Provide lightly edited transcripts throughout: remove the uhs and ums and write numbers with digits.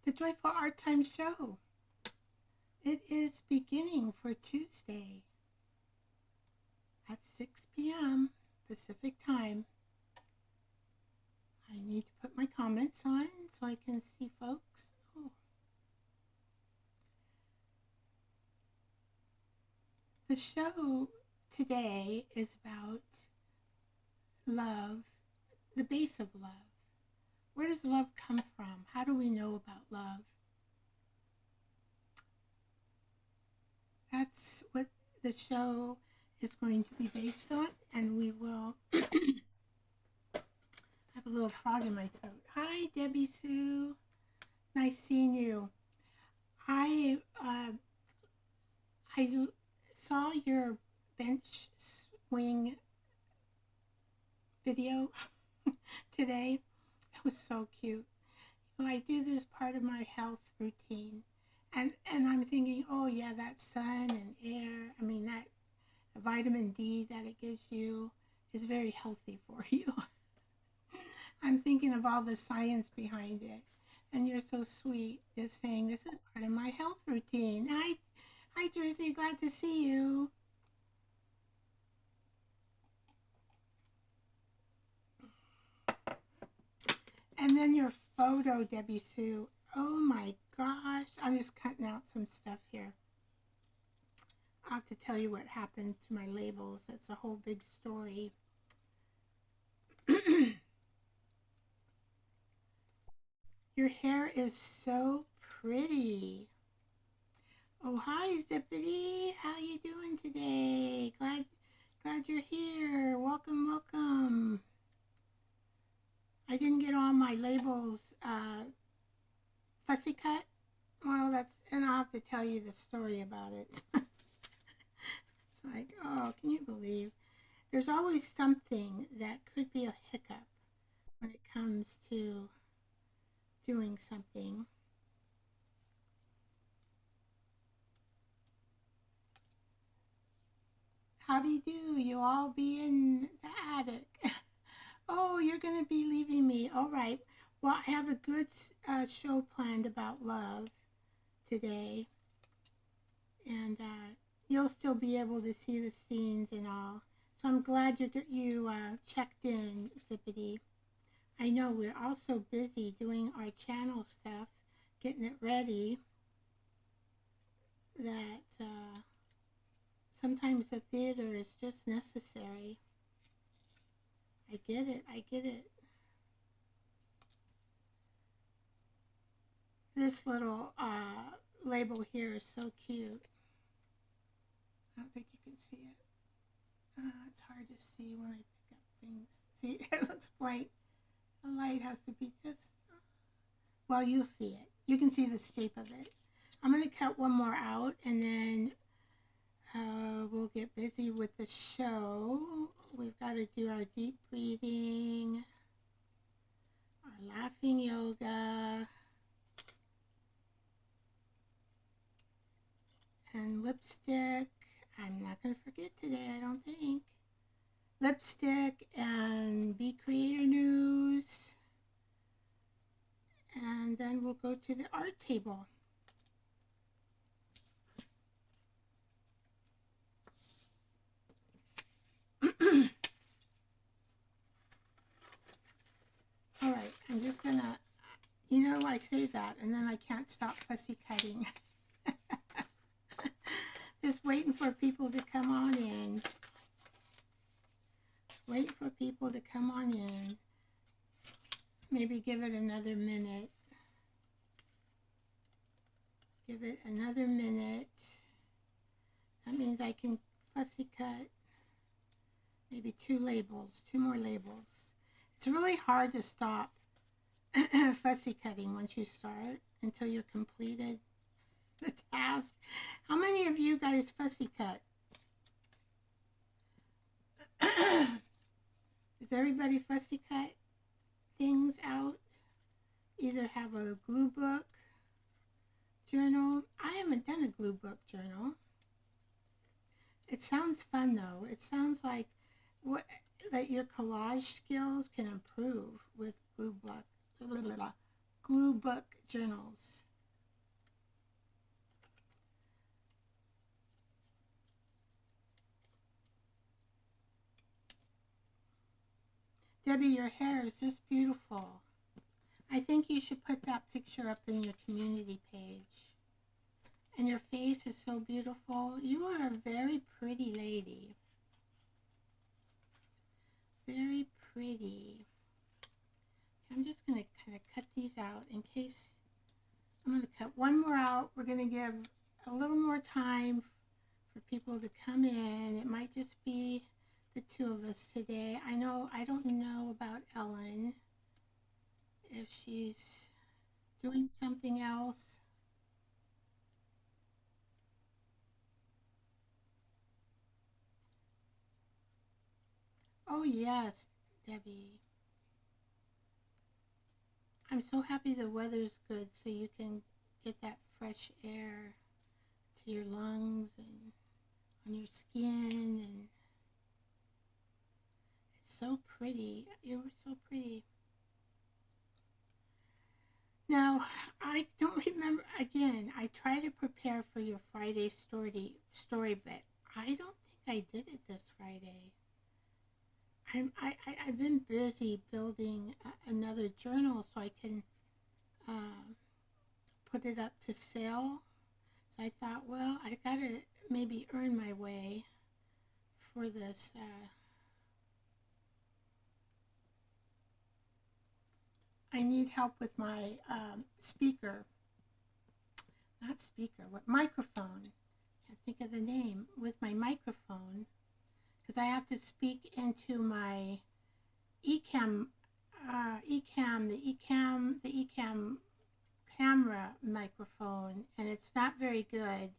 The Joyful Art Time Show. It is beginning for Tuesday at 6 p.m. Pacific Time. I need to put my comments on so I can see folks. Oh. The show today is about love, the base of love. Where does love come from? How do we know about love? That's what the show is going to be based on, and we will have a little frog in my throat. Hi, Debbie Sue. Nice seeing you. I saw your bench swing video today. It was so cute. I do this part of my health routine, and I'm thinking, oh yeah, that sun and air. I mean, that vitamin D that it gives you is very healthy for you. I'm thinking of all the science behind it, and you're so sweet, just saying this is part of my health routine. Hi, Jersey, glad to see you. And then your photo, Debbie Sue. Oh my gosh, I'm just cutting out some stuff here. I'll have to tell you what happened to my labels. It's a whole big story. Your hair is so pretty. Oh, hi, Zippity. How you doing today? Glad you're here. Welcome, welcome. I didn't get all my labels fussy cut. Well, and I'll have to tell you the story about it. It's like, oh, can you believe? There's always something that could be a hiccup when it comes to doing something. How do you do? You all be in the attic. Oh, you're going to be leaving me. All right. Well, I have a good show planned about love today. And you'll still be able to see the scenes and all. So I'm glad you checked in, Zippity. I know we're also busy doing our channel stuff, getting it ready, that sometimes the theater is just necessary. I get it, I get it. This little label here is so cute. I don't think you can see it. It's hard to see when I pick up things. See, it looks bright. The light has to be just, well, you'll see it. You can see the shape of it. I'm going to cut one more out, and then we'll get busy with the show. We've got to do our deep breathing, our laughing yoga, and lipstick. I'm not going to forget today, I don't think. Lipstick and Be Creator News. And then we'll go to the art table. All right, I'm just gonna, I say that and then I can't stop fussy cutting. Just waiting for people to come on in. Wait for people to come on in. Maybe give it another minute. Give it another minute. That means I can fussy cut maybe two more labels. It's really hard to stop fussy cutting once you start until you're completed the task. How many of you guys fussy cut? Does everybody fussy cut things out? Either have a glue book journal. I haven't done a glue book journal. It sounds fun though. It sounds like that your collage skills can improve with glue glue book journals. Debbie, your hair is just beautiful. I think you should put that picture up in your community page. And your face is so beautiful. You are a very pretty lady. Very pretty. I'm just going to kind of cut these out in case. I'm going to cut one more out. We're going to give a little more time for people to come in. It might just be the two of us today. I don't know about Ellen, if she's doing something else. Oh yes, Debbie. I'm so happy the weather's good so you can get that fresh air to your lungs and on your skin, and it's so pretty. You were so pretty. Now, I don't remember, again, I try to prepare for your Friday story, but I don't think I did it this Friday. I've been busy building another journal so I can put it up to sale. So I thought, well, I gotta maybe earn my way for this. I need help with my microphone. Can't think of the name. With my microphone, because I have to speak into my Ecamm camera microphone, and it's not very good,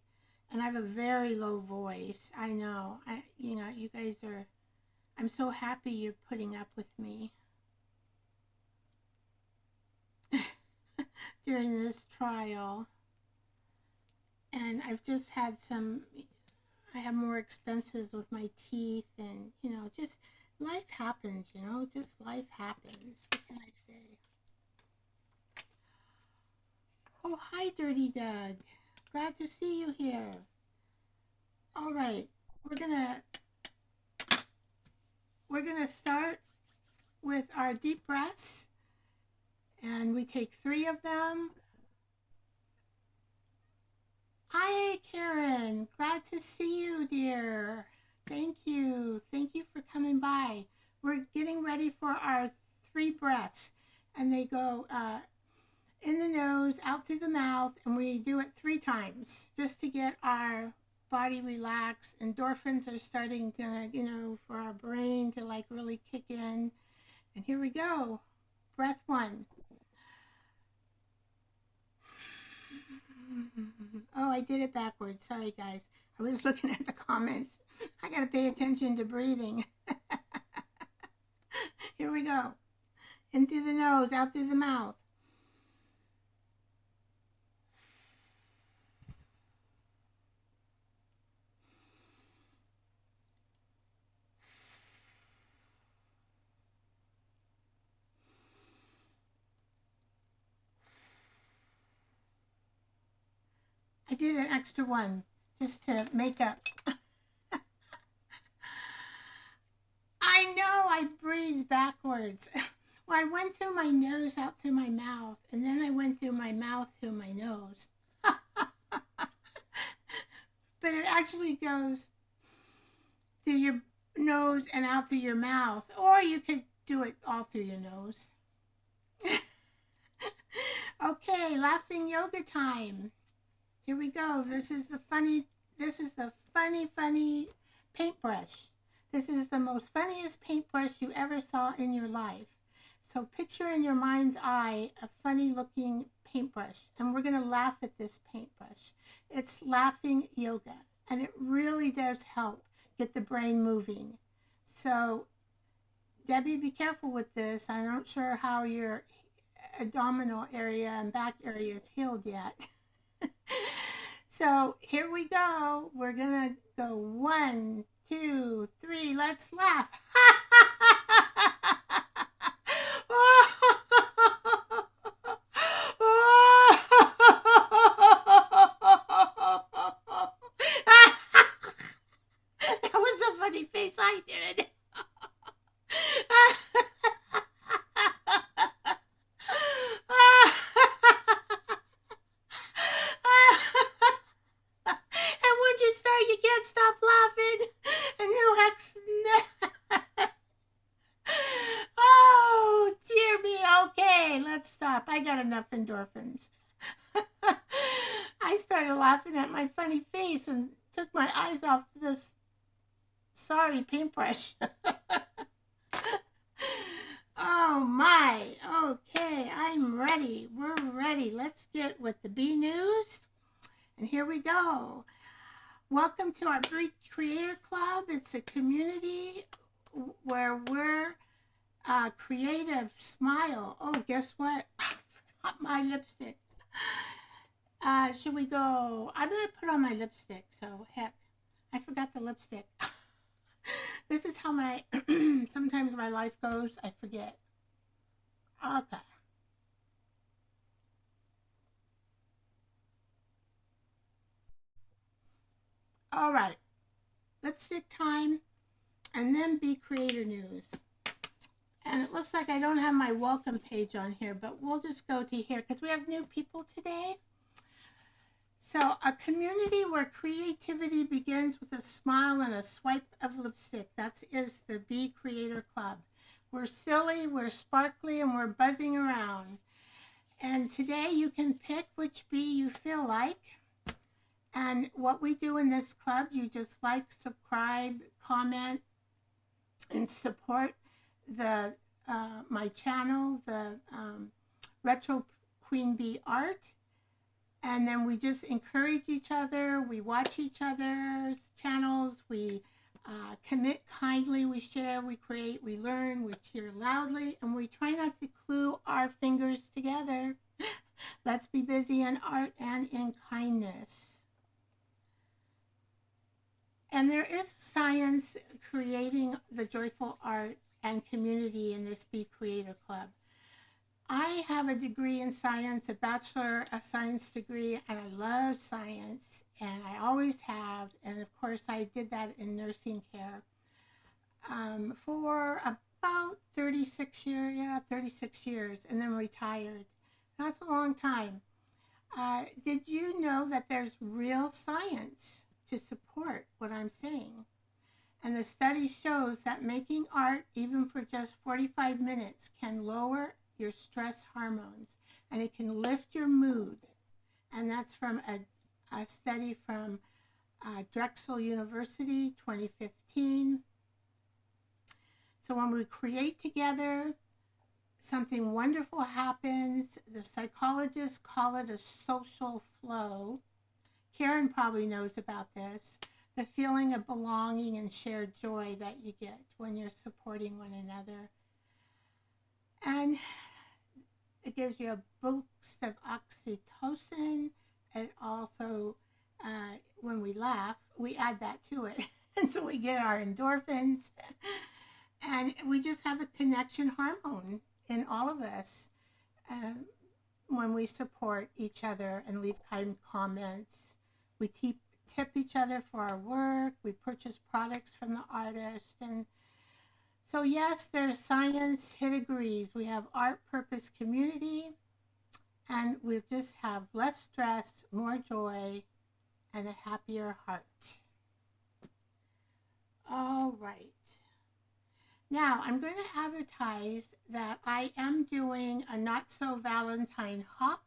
and I have a very low voice. I know. You guys are. I'm so happy you're putting up with me during this trial, and I've just had I have more expenses with my teeth, and just life happens, just life happens. What can I say? Oh, hi, Dirty Doug. Glad to see you here. All right, we're gonna start with our deep breaths, and we take 3 of them. Hi, Karen. Glad to see you, dear. Thank you. Thank you for coming by. We're getting ready for our 3 breaths, and they go in the nose, out through the mouth, and we do it 3 times just to get our body relaxed. Endorphins are starting to, for our brain to like really kick in. And here we go. Breath 1. Oh, I did it backwards. Sorry, guys. I was looking at the comments. I got to pay attention to breathing. Here we go. In through the nose, out through the mouth. I did an extra one just to make up. I know I breathed backwards. Well, I went through my nose, out through my mouth, and then I went through my mouth, through my nose. But it actually goes through your nose and out through your mouth, or you could do it all through your nose. Okay, laughing yoga time. Here we go. This is the funny paintbrush. This is the most funniest paintbrush you ever saw in your life. So picture in your mind's eye a funny looking paintbrush, and we're going to laugh at this paintbrush. It's laughing yoga, and it really does help get the brain moving. So Debbie, be careful with this. I'm not sure how your abdominal area and back area is healed yet. So here we go. We're gonna go 1, 2, 3. Let's laugh. Okay, let's stop. I got enough endorphins. I started laughing at my funny face and took my eyes off this sorry paintbrush. Oh my. Okay, I'm ready. We're ready. Let's get with the B news. And here we go. Welcome to our Brief Creator Club. It's a community where we're creative. Smile. Oh, guess what? Not my lipstick. Should we go? I'm going to put on my lipstick. So, heck, I forgot the lipstick. This is how my sometimes my life goes. I forget. Okay. All right. Lipstick time, and then Be Creator News. And it looks like I don't have my welcome page on here, but we'll just go to here because we have new people today. So, a community where creativity begins with a smile and a swipe of lipstick. That is the Be Creator Club. We're silly, we're sparkly, and we're buzzing around. And today you can pick which bee you feel like. And what we do in this club, you just like, subscribe, comment, and support the my channel, the Retro Queen Bee Art. And then we just encourage each other. We watch each other's channels. We commit kindly. We share, we create, we learn, we cheer loudly, and we try not to glue our fingers together. Let's be busy in art and in kindness. And there is science creating the joyful art and community in this Be Creator Club. I have a degree in science, a Bachelor of Science degree, and I love science, and I always have. And of course, I did that in nursing care for about 36 years, 36 years, and then retired. That's a long time. Did you know that there's real science to support what I'm saying? And the study shows that making art, even for just 45 minutes, can lower your stress hormones and it can lift your mood. And that's from a study from Drexel University, 2015. So when we create together, something wonderful happens. The psychologists call it a social flow. Karen probably knows about this. The feeling of belonging and shared joy that you get when you're supporting one another. And it gives you a boost of oxytocin. It also, when we laugh, we add that to it. And so we get our endorphins. And we just have a connection hormone in all of us when we support each other and leave kind comments. We tip each other for our work. We purchase products from the artist. And so, yes, there's science. It agrees. We have art, purpose, community, and we'll just have less stress, more joy, and a happier heart. All right. Now, I'm going to advertise that I am doing a Not So Valentine hop.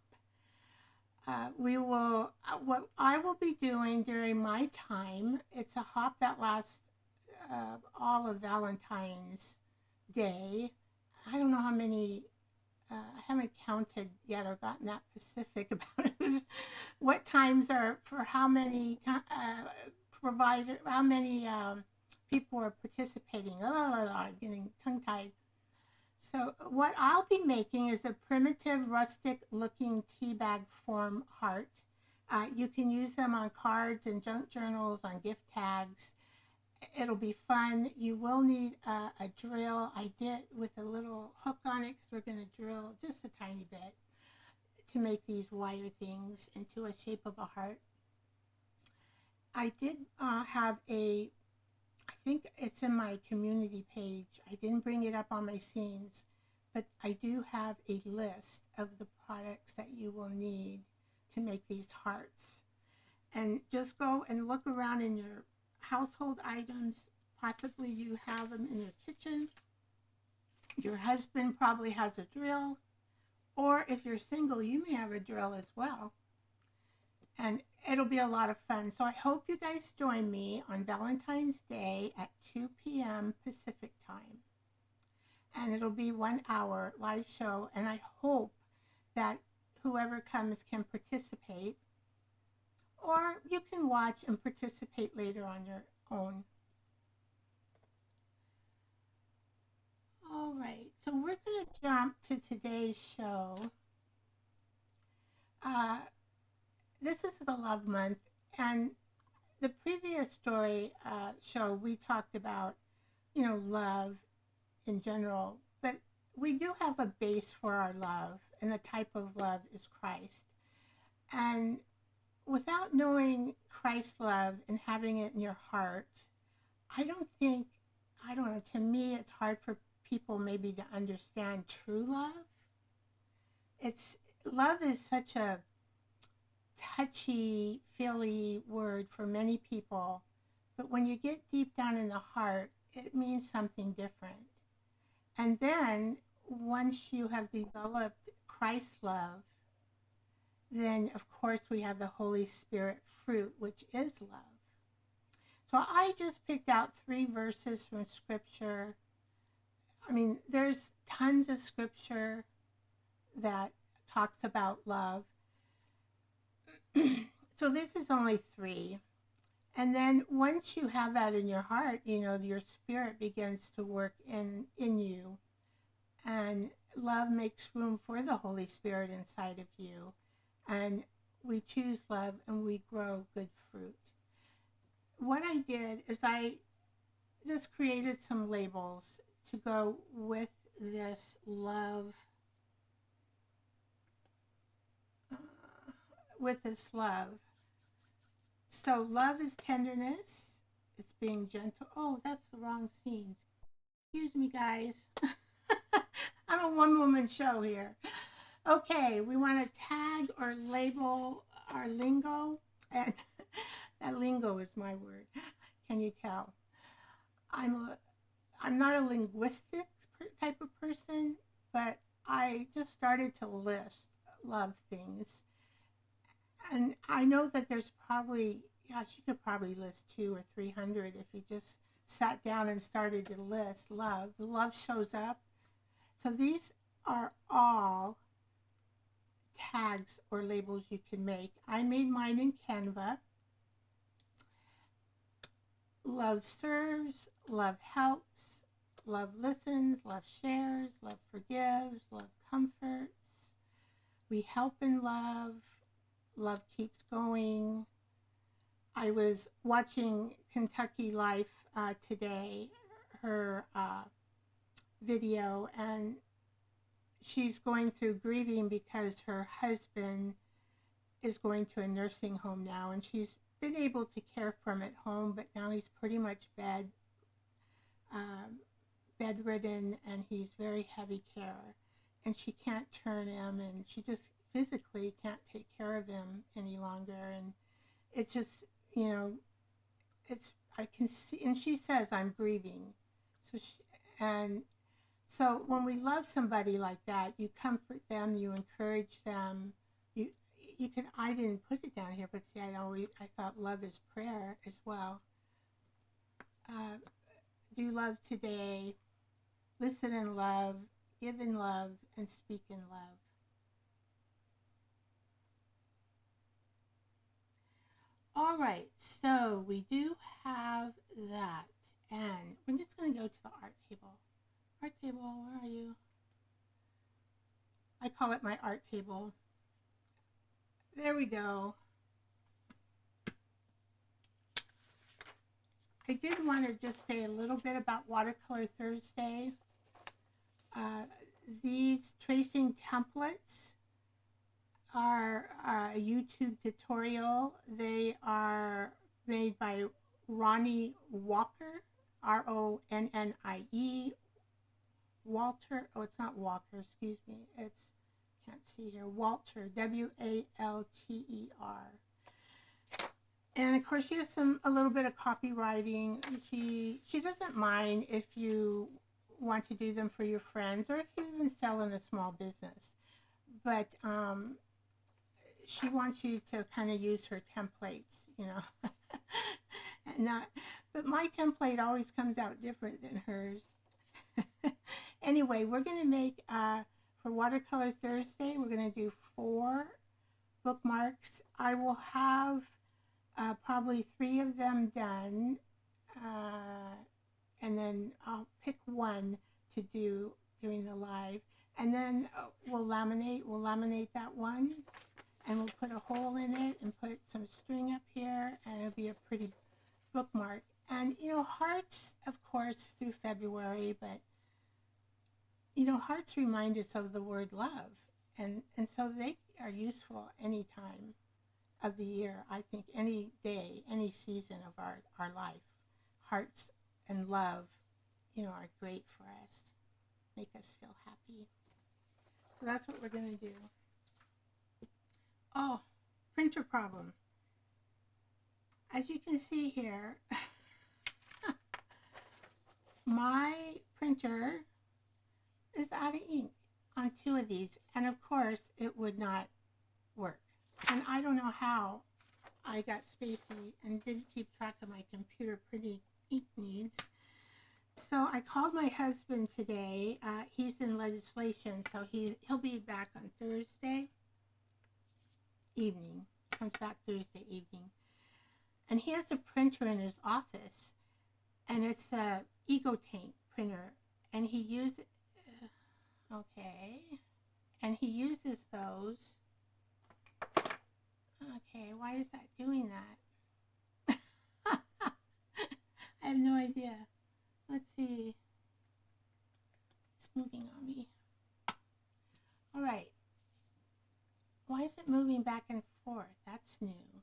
What I will be doing during my time, it's a hop that lasts all of Valentine's Day. I don't know how many, I haven't counted yet or gotten that specific about it. What times are for how many how many people are participating. Getting tongue-tied. So what I'll be making is a primitive, rustic-looking tea bag form heart. You can use them on cards and junk journals, on gift tags. It'll be fun. You will need a drill. I did with a little hook on it because we're going to drill just a tiny bit to make these wire things into a shape of a heart. I did have I think it's in my community page. I didn't bring it up on my scenes, but I do have a list of the products that you will need to make these hearts. And just go and look around in your household items. Possibly you have them in your kitchen. Your husband probably has a drill, Or if you're single, you may have a drill as well. And it'll be a lot of fun. So I hope you guys join me on Valentine's Day at 2 p.m. Pacific time. And it'll be 1 hour live show. And I hope that whoever comes can participate. Or you can watch and participate later on your own. All right, so we're going to jump to today's show. This is the love month, and the previous story show we talked about, love in general, but we do have a base for our love, and the type of love is Christ. And without knowing Christ's love and having it in your heart, I don't know, to me it's hard for people maybe to understand true love. Love is such a touchy, feely word for many people, but when you get deep down in the heart, it means something different. And then once you have developed Christ's love, then of course we have the Holy Spirit fruit, which is love. So I just picked out 3 verses from Scripture. I mean, there's tons of Scripture that talks about love. So this is only 3. And then once you have that in your heart, your spirit begins to work in you. And love makes room for the Holy Spirit inside of you. And we choose love and we grow good fruit. What I did is I just created some labels to go with this love. So love is tenderness. It's being gentle. Oh, that's the wrong scene. Excuse me, guys. I'm a one-woman show here. Okay, we want to tag or label our lingo. And that lingo is my word. Can you tell? I'm not a linguistic type of person, but I just started to list love things. And I know that there's probably, you could probably list 200 or 300 if you just sat down and started to list love. The love shows up. So these are all tags or labels you can make. I made mine in Canva. Love serves, love helps, love listens, love shares, love forgives, love comforts. We help in love. Love keeps going. I was watching Kentucky Life today, her video, and she's going through grieving because her husband is going to a nursing home now, and she's been able to care for him at home, but now he's pretty much bedridden, and he's very heavy care, and she can't turn him, and she just physically can't take care of him any longer. And it's just, I can see, and she says, I'm grieving. So when we love somebody like that, you comfort them, you encourage them. I didn't put it down here, but see, I thought love is prayer as well. Do love today, listen in love, give in love, and speak in love. All right, so we do have that, and we're just going to go to the art table. Art table, where are you? I call it my art table. There we go. I did want to just say a little bit about Watercolor Thursday. These tracing templates are a YouTube tutorial. They are made by Ronnie Walker, Ronnie, Walter, oh, it's not Walker, excuse me, it's, can't see here, Walter, Walter. And of course she has a little bit of copywriting. She doesn't mind if you want to do them for your friends or if you even sell in a small business. but she wants you to kind of use her templates, you know. And not, but my template always comes out different than hers. Anyway, we're going to make, for Watercolor Thursday, we're going to do 4 bookmarks. I will have probably 3 of them done, and then I'll pick one to do during the live, and then we'll laminate that one, and we'll put a hole in it and put some string up here, and it'll be a pretty bookmark. And you know, hearts, of course, through February, but you know, hearts remind us of the word love, and so they are useful any time of the year. I think any day, any season of our life, hearts and love, you know, are great for us, make us feel happy. So that's what we're going to do. Oh, printer problem. As you can see here, my printer is out of ink on 2 of these, and of course it would not work. And I don't know how I got spacey and didn't keep track of my computer printing ink needs. So I called my husband today. He's in legislation, so he'll be back on Thursday evening. Comes back Thursday evening. And he has a printer in his office, and it's a Ego Tank printer, and he uses, okay, and he uses those. Okay, why is that doing that? I have no idea. Let's see. It's moving on me. All right. Why is it moving back and forth? That's new.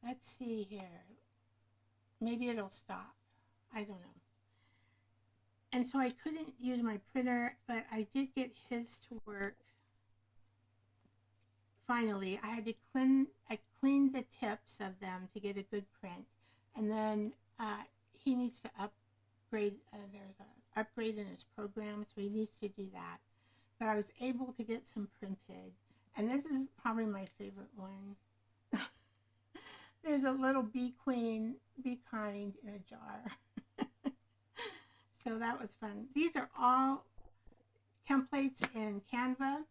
Let's see here. Maybe it'll stop. I don't know. And so I couldn't use my printer, but I did get his to work. Finally, I had to clean the tips of them to get a good print. And then he needs to upgrade. There's an upgrade in his program, so he needs to do that. But I was able to get some printed. And this is probably my favorite one. There's a little bee queen, be kind in a jar. So that was fun. These are all templates in Canva.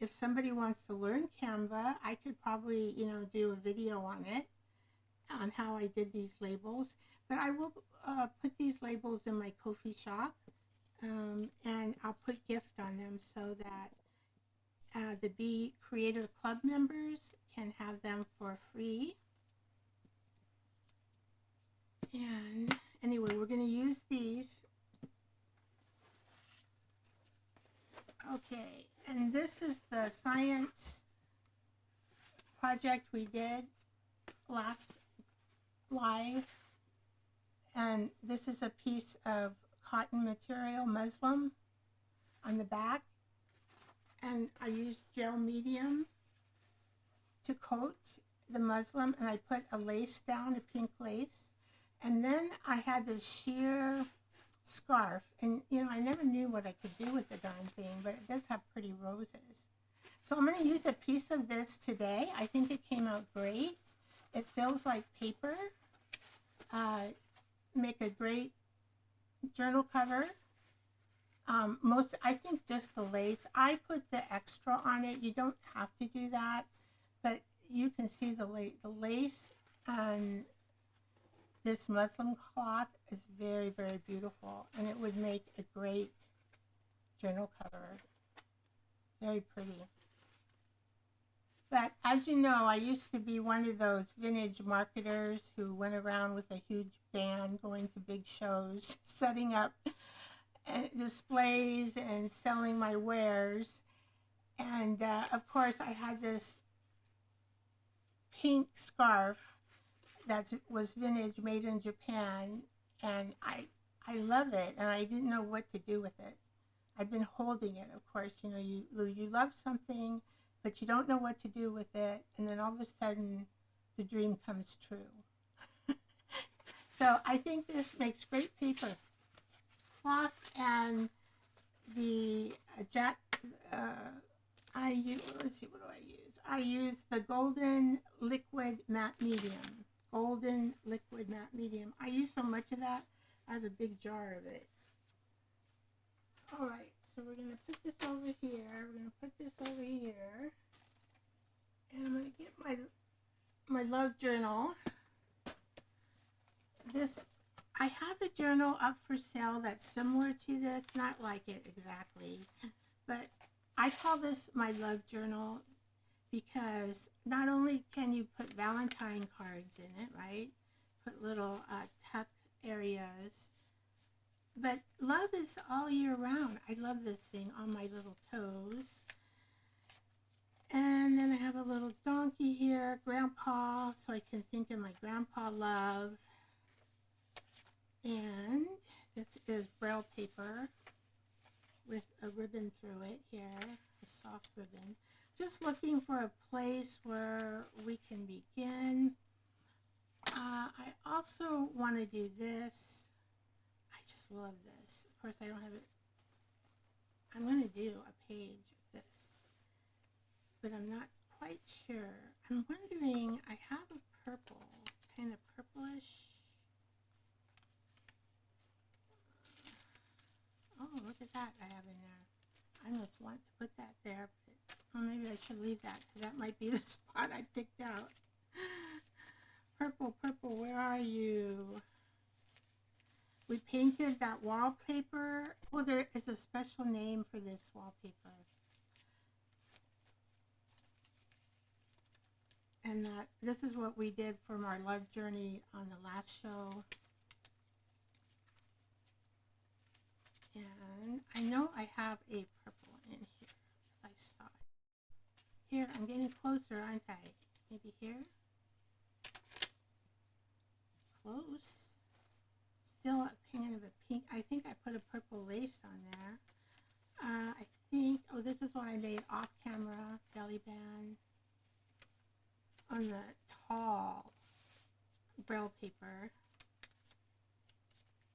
If somebody wants to learn Canva, I could probably, you know, do a video on it, on how I did these labels. But I will put these labels in my Ko-fi shop, and I'll put gift on them so that the Bee Creator Club members can have them for free. And anyway, we're going to use these. Okay, and this is the science project we did last live. And this is a piece of cotton material, muslin, on the back. And I used gel medium to coat the muslin, and I put a lace down, a pink lace. And then I had this sheer scarf, and you know, I never knew what I could do with the darn thing, but it does have pretty roses. So I'm going to use a piece of this today. I think it came out great. It feels like paper. Make a great journal cover. I think just the lace. I put the extra on it. You don't have to do that, but you can see the lace on this muslin cloth is very, very beautiful, and it would make a great journal cover. Very pretty. But as you know, I used to be one of those vintage marketers who went around with a huge van going to big shows, setting up displays and selling my wares. And of course, I had this pink scarf that was vintage, made in Japan, and I love it, and I didn't know what to do with it. I've been holding it, of course. You know, you love something, but you don't know what to do with it, and then all of a sudden, the dream comes true. So I think this makes great paper. Cloth and the Jack. I use. Let's see. What do I use? I use the Golden Liquid Matte Medium. Golden Liquid Matte Medium. I use so much of that. I have a big jar of it. All right. So we're gonna put this over here. We're gonna put this over here, and I'm gonna get my love journal. This, I have a journal up for sale that's similar to this, not like it exactly, but I call this my love journal because not only can you put Valentine cards in it, right? Put little tuck areas, but love is all year round. I love this thing on my little toes. And then I have a little donkey here, grandpa, so I can think of my grandpa love. And this is braille paper with a ribbon through it here, a soft ribbon. Just looking for a place where we can begin. I also want to do this. I just love this. Of course, I don't have it. I'm going to do a page of this, but I'm not quite sure. I'm wondering, I have a purple, kind of purplish. Oh, look at that I have in there. I must want to put that there, but oh, maybe I should leave that because that might be the spot I picked out. Purple, purple, where are you? We painted that wallpaper. Well, there is a special name for this wallpaper. And this is what we did from our love journey on the last show. And I know I have a purple in here. I saw it. Here, I'm getting closer, aren't I? Maybe here? Close. Still a kind of a pink. I think I put a purple lace on there. I think, oh, this is what I made off camera, belly band. On the tall braille paper.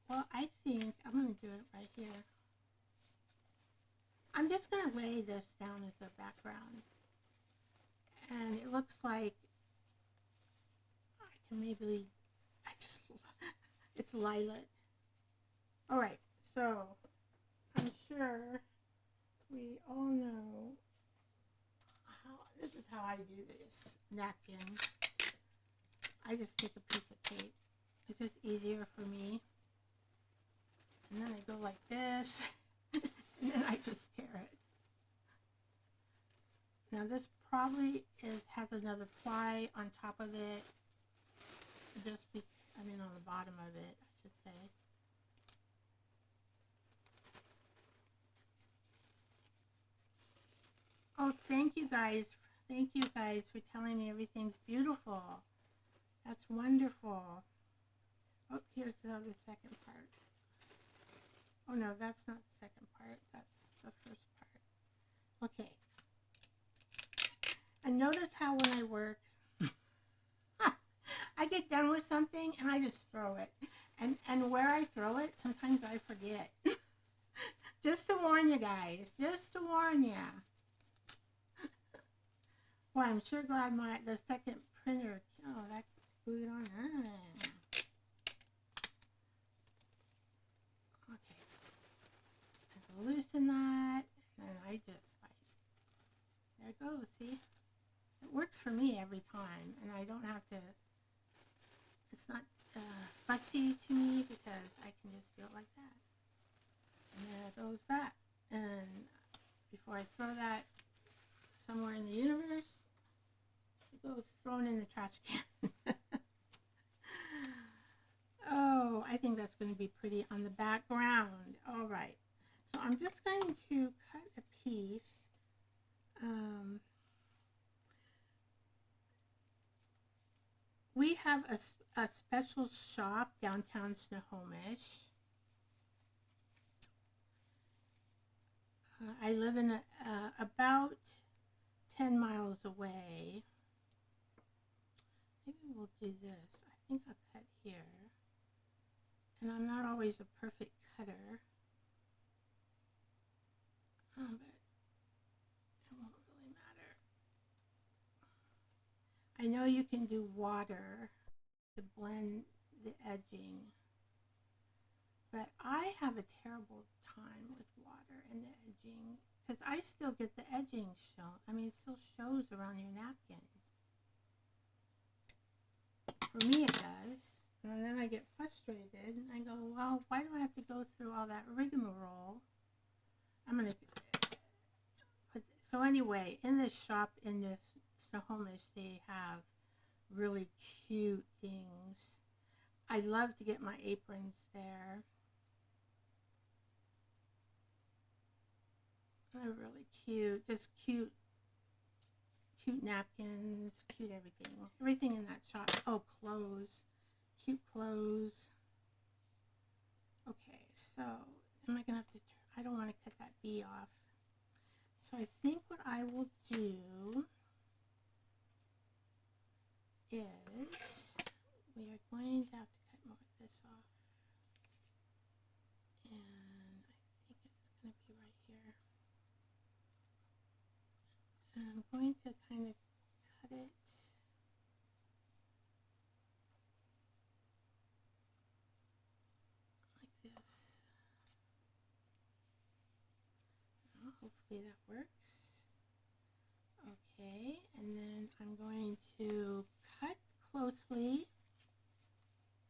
Well, I think I'm going to do it right here. I'm just going to lay this down as a background. And it looks like I can maybe, it's lilac. All right, so I'm sure we all know this is how I do this napkin. I just take a piece of tape. It's just easier for me. And then I go like this, and then I just tear it. Now this probably has another ply on top of it. On the bottom of it, I should say. Oh, thank you guys. Thank you guys for telling me everything's beautiful. That's wonderful. Oh, here's the other second part. Oh no, that's not the second part. That's the first part. Okay. And notice how when I work, I get done with something and I just throw it. And where I throw it, sometimes I forget. Just to warn you guys. Just to warn you. Well, I'm sure glad the second printer, oh, that glued on. Okay. I loosen that, and I just there it goes, see? It works for me every time, and I don't have to, it's not fussy to me because I can just do it like that. And there goes that. And before I throw that somewhere in the universe, it goes thrown in the trash can. Oh, I think that's going to be pretty on the background. All right. So I'm just going to cut a piece. We have a special shop downtown Snohomish. I live in about 10 miles away. Maybe we'll do this. I think I'll cut here. And I'm not always a perfect cutter. I know you can do water to blend the edging, but I have a terrible time with water and the edging because I still get the edging shown. I mean, it still shows around your napkin. For me, it does. And then I get frustrated and I go, well, why do I have to go through all that rigmarole? I'm going to put, so anyway, in this shop, in this Snohomish, they have really cute things. I love to get my aprons there. They're really cute, just cute napkins, cute everything. Everything in that shop. Oh, clothes, cute clothes. Okay, so am I gonna have to, I don't want to cut that bee off. So I think what I will do is we are going to have to cut more of this off. And I think it's going to be right here. And I'm going to kind of cut it like this. Well, hopefully that works. Okay, and then I'm going to cut closely,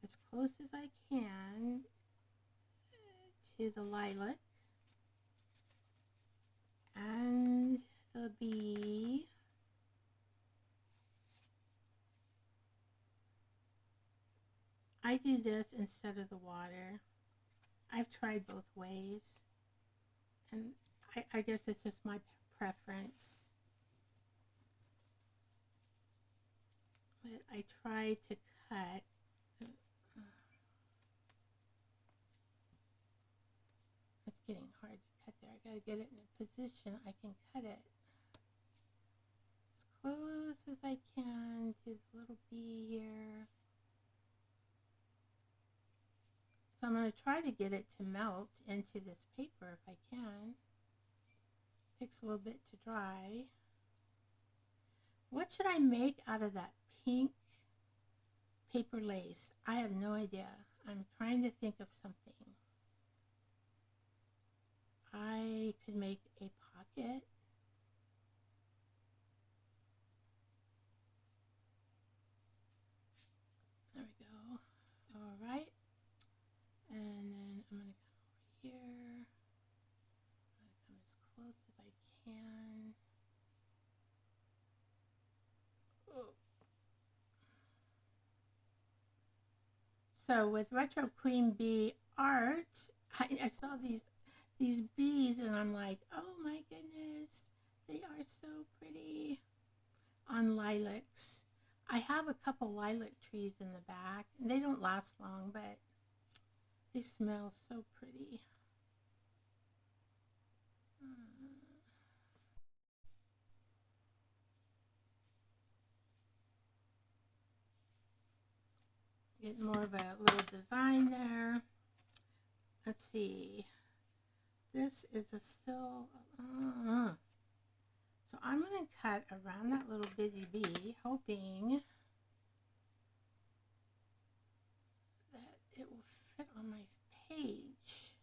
as close as I can, to the lilac and the bee. I do this instead of the water. I've tried both ways, and I guess it's just my preference. But I try to cut. It's getting hard to cut there. I gotta get it in a position I can cut it as close as I can to the little bee here. So I'm going to try to get it to melt into this paper if I can. It takes a little bit to dry. What should I make out of that pink paper lace? I have no idea. I'm trying to think of something. I could make a pocket. There we go. All right. And then I'm going to come over here. I'm going to come as close as I can. Oh. So with Retro Queen Bee art, I saw these bees and I'm like, oh my goodness, they are so pretty on lilacs. I have a couple lilac trees in the back. They don't last long, but they smell so pretty. Get more of a little design there. Let's see. This is a still. So I'm going to cut around that little busy bee, hoping that it will fit on my page.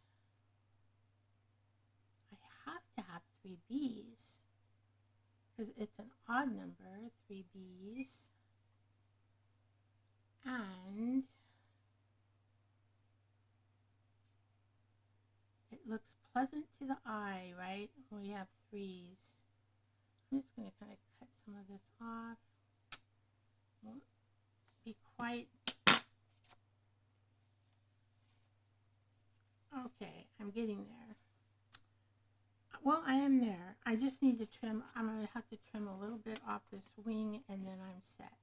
I have to have 3 bees because it's an odd number, 3 bees. And it looks pleasant to the eye, right? We have 3s. I'm just going to kind of cut some of this off. Won't be quite. Okay, I'm getting there. Well, I am there. I just need to trim. I'm going to have to trim a little bit off this wing and then I'm set.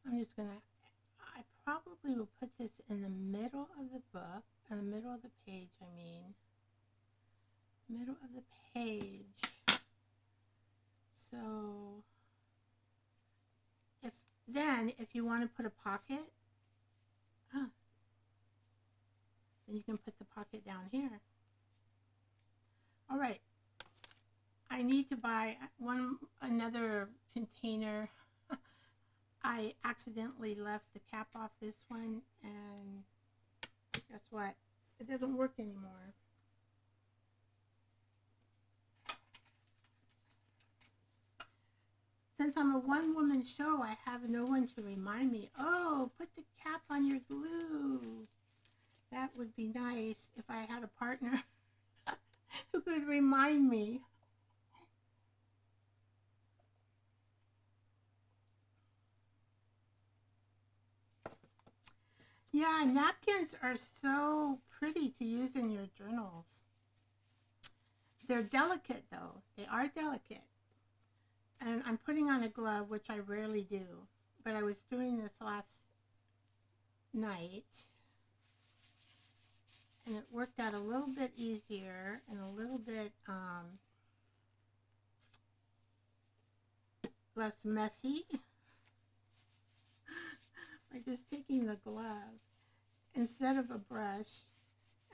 I'm just going to, I probably will put this in the middle of the book, in the middle of the page, I mean. Middle of the page. So, if you want to put a pocket, then you can put the pocket down here. All right. I need to buy another container. I accidentally left the cap off this one, and guess what? It doesn't work anymore. Since I'm a one-woman show, I have no one to remind me, oh, put the cap on your glue. That would be nice if I had a partner who could remind me. Yeah, napkins are so pretty to use in your journals. They're delicate, though. They are delicate. And I'm putting on a glove, which I rarely do. But I was doing this last night. And it worked out a little bit easier and a little bit less messy by just taking the glove instead of a brush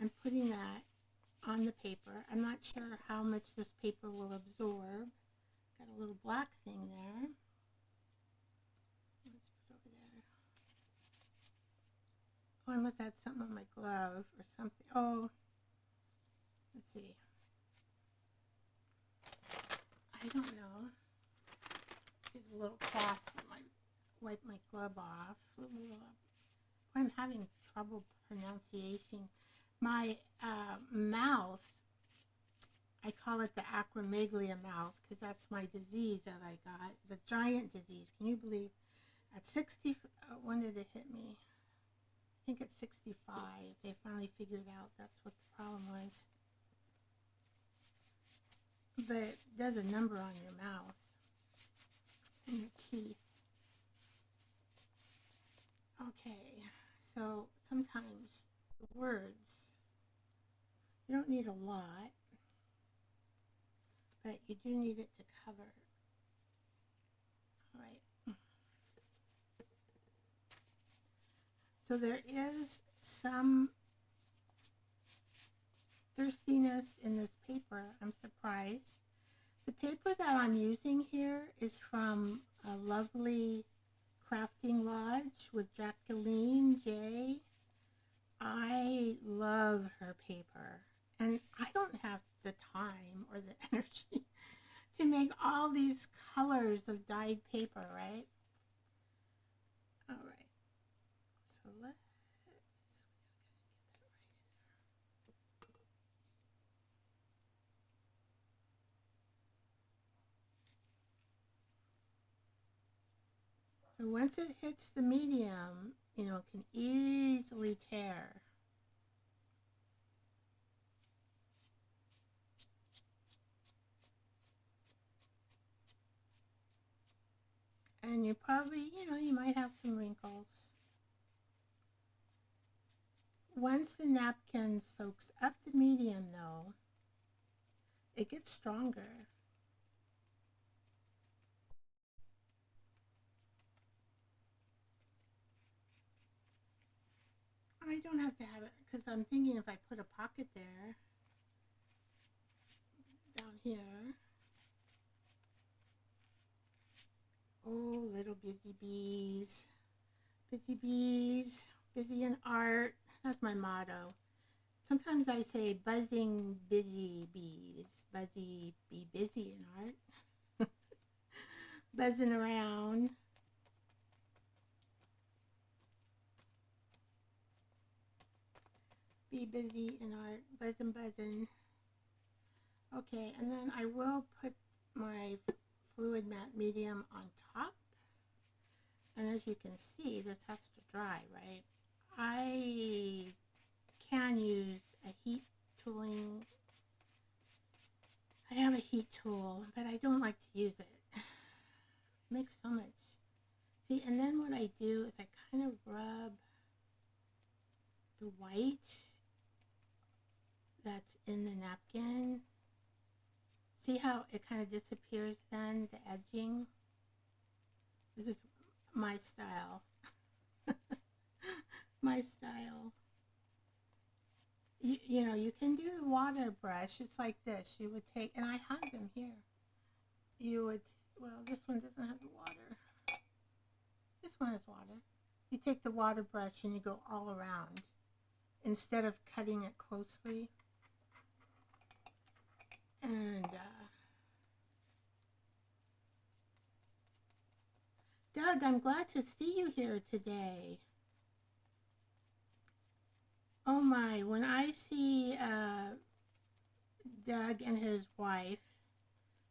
and putting that on the paper. I'm not sure how much this paper will absorb. Got a little black thing there. Let's put it over there. Oh, I must add something on my glove or something. Oh, let's see. I don't know. Get a little cloth. Wipe my glove off. I'm having trouble pronunciation. My mouth, I call it the acromegalia mouth because that's my disease that I got, the giant disease. Can you believe? At 60, when did it hit me? I think at 65, they finally figured out that's what the problem was. But it does a number on your mouth and your teeth. Okay, so sometimes the words, you don't need a lot, but you do need it to cover. All right. So there is some thirstiness in this paper. I'm surprised. The paper that I'm using here is from a lovely Crafting Lodge with Jacqueline J. I love her paper, and I don't have the time or the energy to make all these colors of dyed paper, right? All right, so let's so once it hits the medium, you know, it can easily tear. And you probably, you know, you might have some wrinkles. Once the napkin soaks up the medium, though, it gets stronger. I don't have to have it because I'm thinking if I put a pocket there, down here. Oh, little busy bees. Busy bees, busy in art. That's my motto. Sometimes I say buzzing busy bees. Buzzy, be busy in art. Buzzing around. Be busy in art. Buzzing, buzzing. Okay, and then I will put my fluid matte medium on top. And as you can see, this has to dry, right? I can use a heat tooling. I have a heat tool, but I don't like to use it. It makes so much. See, and then what I do is I kind of rub the white that's in the napkin. See how it kind of disappears then, the edging? This is my style. My style. You know, you can do the water brush. It's like this. You would take, and I have them here. you would, well, this one doesn't have the water. This one has water. You take the water brush and you go all around instead of cutting it closely. And Doug, I'm glad to see you here today. Oh my, when I see Doug and his wife,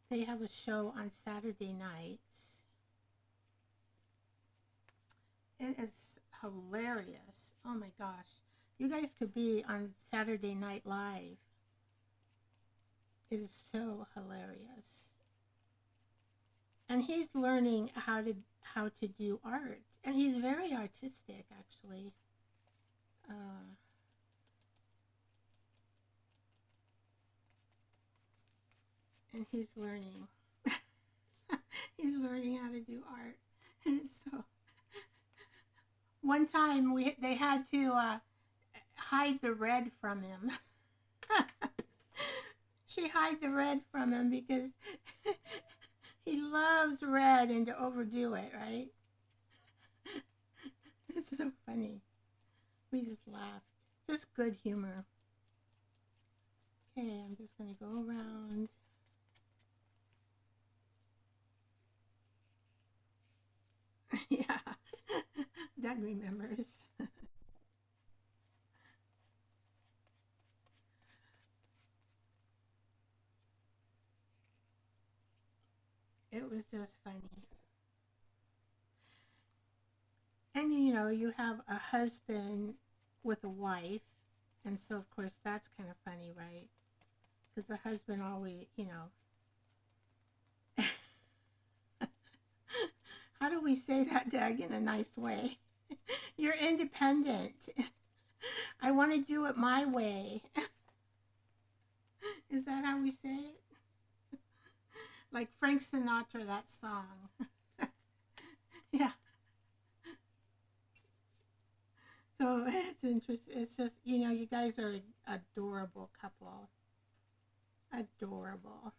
they have a show on Saturday nights. It is hilarious. Oh my gosh. You guys could be on Saturday Night Live. It is so hilarious. And he's learning how to do art. And he's very artistic, actually. And he's learning. He's learning how to do art. And it's so... One time they had to hide the red from him. She hid the red from him because he loves red and to overdo it, right? It's so funny. We just laughed. Just good humor. Okay, I'm just going to go around. Yeah, Doug remembers. It was just funny. And you know, you have a husband with a wife, and so of course that's kind of funny, right? Because the husband always, you know. How do we say that, Doug, in a nice way? You're independent. I want to do it my way. Is that how we say it? Like Frank Sinatra, that song. Yeah. So it's interesting. It's just, you know, you guys are an adorable couple. Adorable.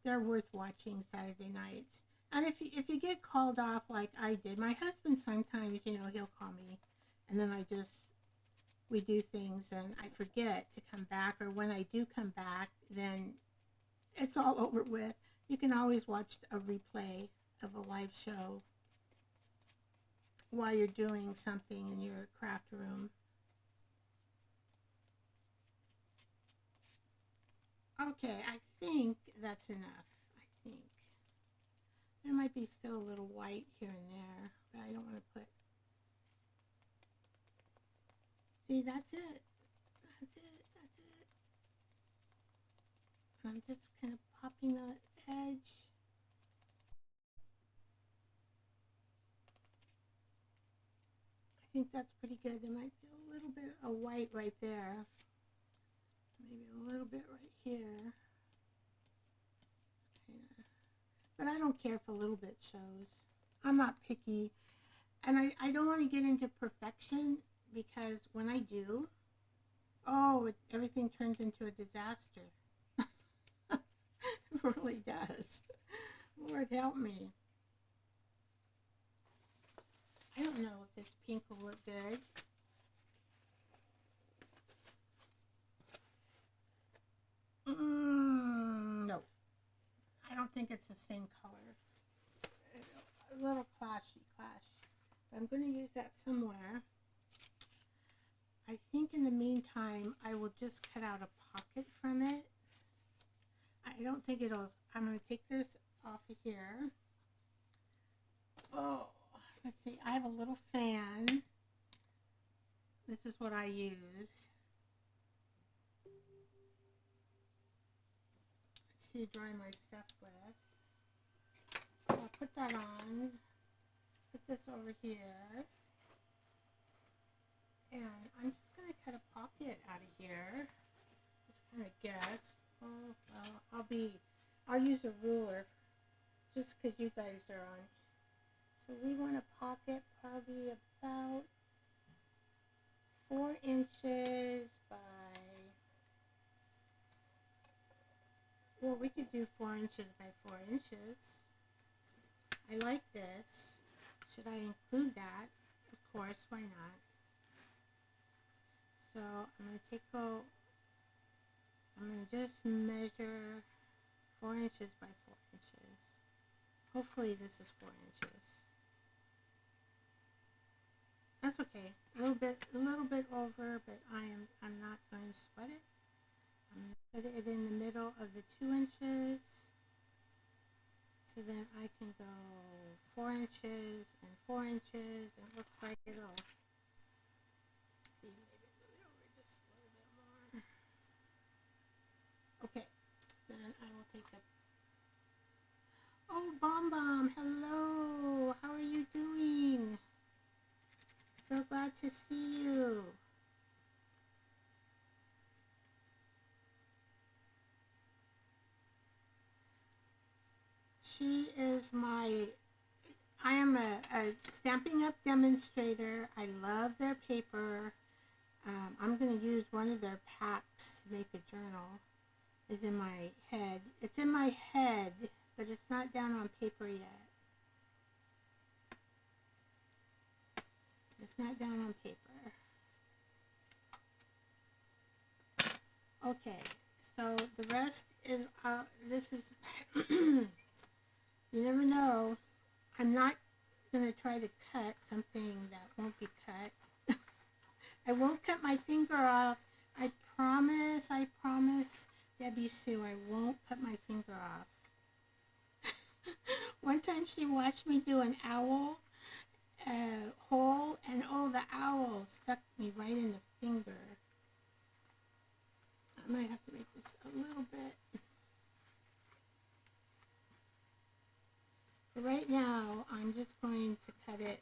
They're worth watching Saturday nights. And if you get called off like I did, my husband sometimes, you know, he'll call me, and then we do things and I forget to come back, or when I do come back, then it's all over with. You can always watch a replay of a live show while you're doing something in your craft room. Okay, I think that's enough. I think. There might be still a little white here and there, but I don't want to put... See, that's it. That's it. That's it. I'm just kind of popping the edge. I think that's pretty good. There might be a little bit of white right there. Maybe a little bit right here. It's kind of... But I don't care if a little bit shows. I'm not picky. And I don't want to get into perfection, because when I do, everything turns into a disaster. It really does. Lord help me. I don't know if this pink will look good. No. I don't think it's the same color. A little clash. But I'm going to use that somewhere. I think in the meantime, I will just cut out a pocket from it. I don't think it'll... I'm going to take this off of here. Oh, let's see. I have a little fan. This is what I use to dry my stuff with. I'll put that on. Put this over here. And I'm just going to cut a pocket out of here. Just kind of guess. Oh, well, I'll use a ruler just because you guys are on. So we want a pocket probably about 4 inches by Well, we could do 4 inches by 4 inches. I like this. Should I include that? Of course, why not? So I'm going to I'm going to just measure 4 inches by 4 inches. Hopefully this is 4 inches. That's okay. A little bit over, but I'm not going to sweat it. I'm going to put it in the middle of the 2 inches. So then I can go 4 inches and 4 inches, and it looks like it'll see, maybe move it over just a little bit more. Okay, then I will take the. Oh, Bomb Bomb, hello. How are you doing? So glad to see you. She is I am a Stampin' Up! Demonstrator. I love their paper. I'm going to use one of their packs to make a journal. It's in my head. It's in my head, but it's not down on paper yet. It's not down on paper. Okay, so the rest is, this is, you never know. I'm not going to try to cut something that won't be cut. I won't cut my finger off. I promise, Debbie Sue, I won't cut my finger off. One time she watched me do an owl hole, and oh, the owl stuck me right in the finger. I might have to make this a little bit. But right now, I'm just going to cut it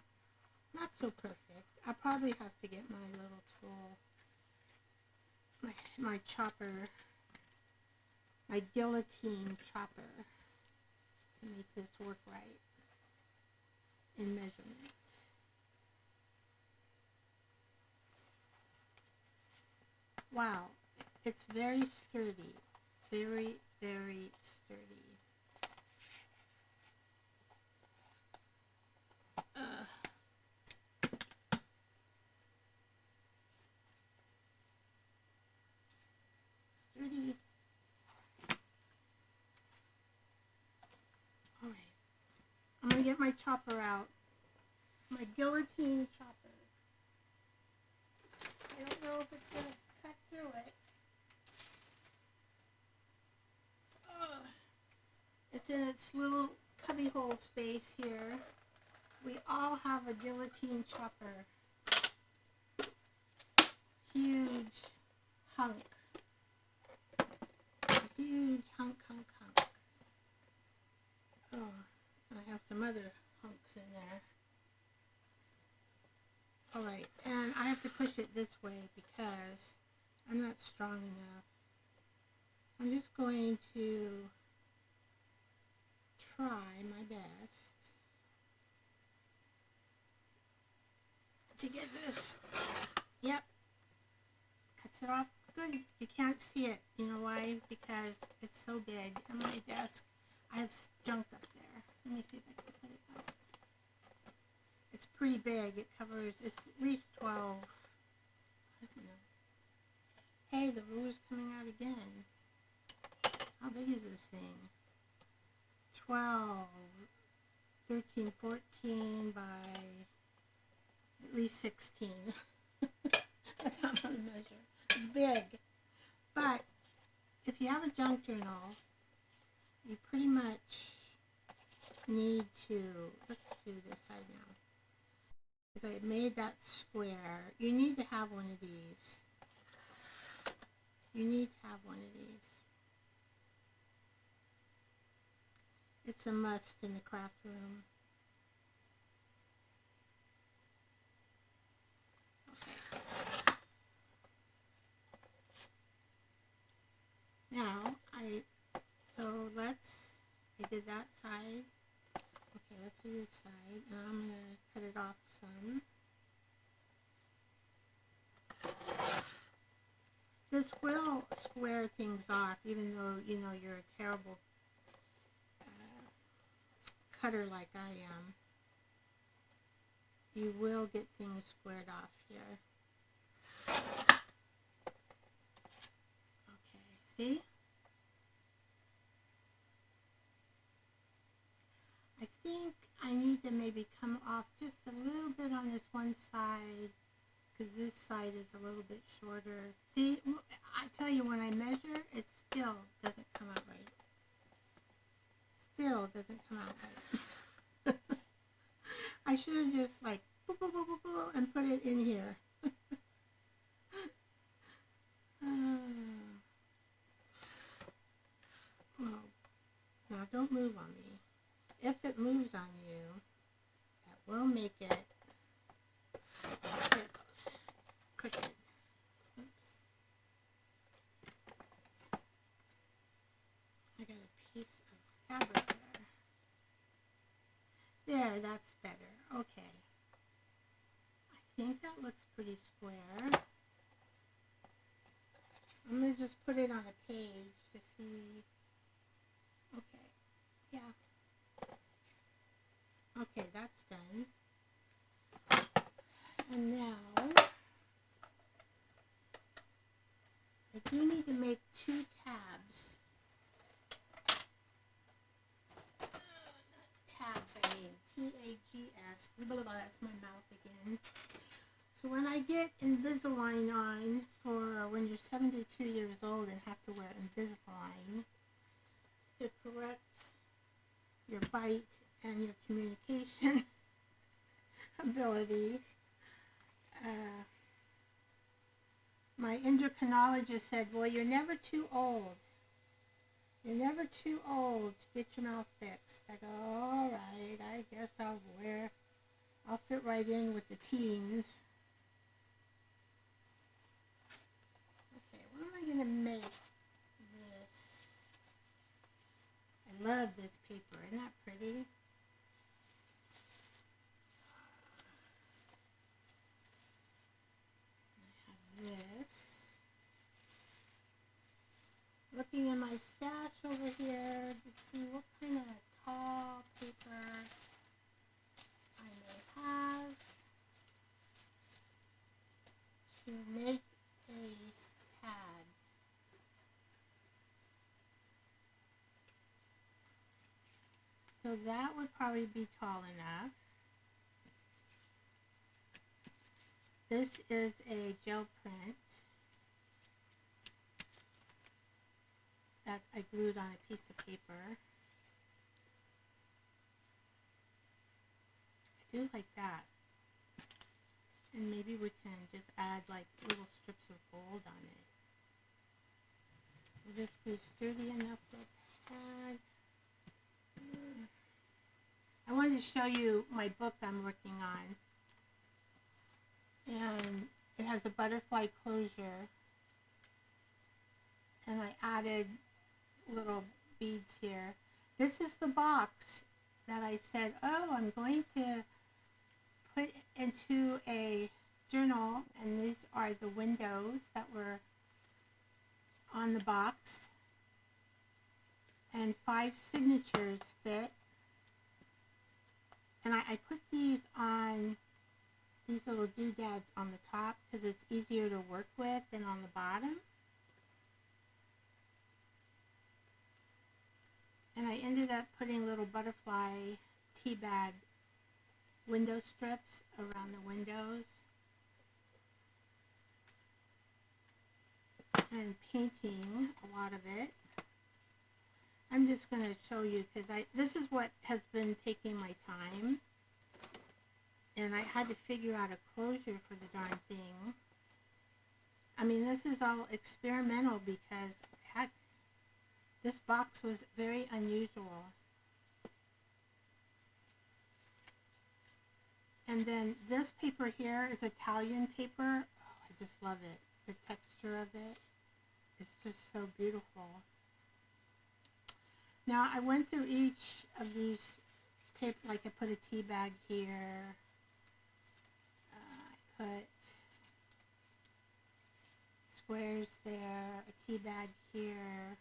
not so perfect. I'll probably have to get my little tool, my chopper, my guillotine chopper to make this work right in measurement. Wow, it's very sturdy, very, very sturdy. Sturdy. All right, I'm gonna get my chopper out, my guillotine chopper. I don't know if it's gonna cut through it. It's in its little cubbyhole space here. We all have a guillotine chopper. Huge hunk. Huge hunk. Oh, I have some other hunks in there. Alright, and I have to push it this way because I'm not strong enough. I'm just going to try my best to get this. Yep. Cuts it off good. You can't see it. You know why? Because it's so big. On my desk, I have junk up there. Let me see if I can put it up. It's pretty big. It covers, it's at least 12. I don't know. Hey, the ruler's coming out again. How big is this thing? 12, 13, 14 by at least 16. That's how I'm going to measure. It's big. But if you have a junk journal, you pretty much need to, let's do this side now. Because I made that square. You need to have one of these. You need to have one of these. It's a must in the craft room. Okay. Now, I did that side. Okay, let's do this side. Now I'm going to cut it off some. This will square things off, even though, you know, you're a terrible cutter like I am. You will get things squared off here. Okay, see? I think I need to maybe come off just a little bit on this one side, because this side is a little bit shorter. See, I tell you, when I measure, it still doesn't come out right. Still doesn't come out right. I should have just like boop, boop, boop, boop, boop, and put it in here. Oh, now don't move on me. If it moves on you, that will make it, there it goes, crooked. Oops. I got a piece of fabric there. There, that's better. Okay. I think that looks pretty square. I'm going to just put it on a page to see. Okay. Yeah. Okay, that's done. And now, I do need to make 2 tabs. Tabs, I mean, T-A-G-S. Blah, blah, blah, that's my mouth again. So when I get Invisalign on for when you're 72 years old and have to wear Invisalign to correct your bite and your communication ability, my endocrinologist said, well, you're never too old. You're never too old to get your mouth fixed. I go, all right, I guess I'll fit right in with the teens. Okay, what am I going to make this? I love this paper. Isn't that pretty? I have this. Looking in my stash over here to see what kind of tall paper I may have to make a tag. So that would probably be tall enough. This is a gel print that I glued on a piece of paper. I do like that. And maybe we can just add like little strips of gold on it. Will this be sturdy enough for a tag? I wanted to show you my book I'm working on. And it has a butterfly closure. And I added little beads here. This is the box that I said, oh, I'm going to put into a journal, and these are the windows that were on the box, and 5 signatures fit, and I put these on these little doodads on the top because it's easier to work with than on the bottom. And I ended up putting little butterfly tea bag window strips around the windows and painting a lot of it. I'm just going to show you because this is what has been taking my time, and I had to figure out a closure for the darn thing. I mean, this is all experimental because heck, this box was very unusual. And then this paper here is Italian paper. Oh, I just love it. The texture of it is just so beautiful. Now I went through each of these paper, like I put a tea bag here. I put squares there, a tea bag here,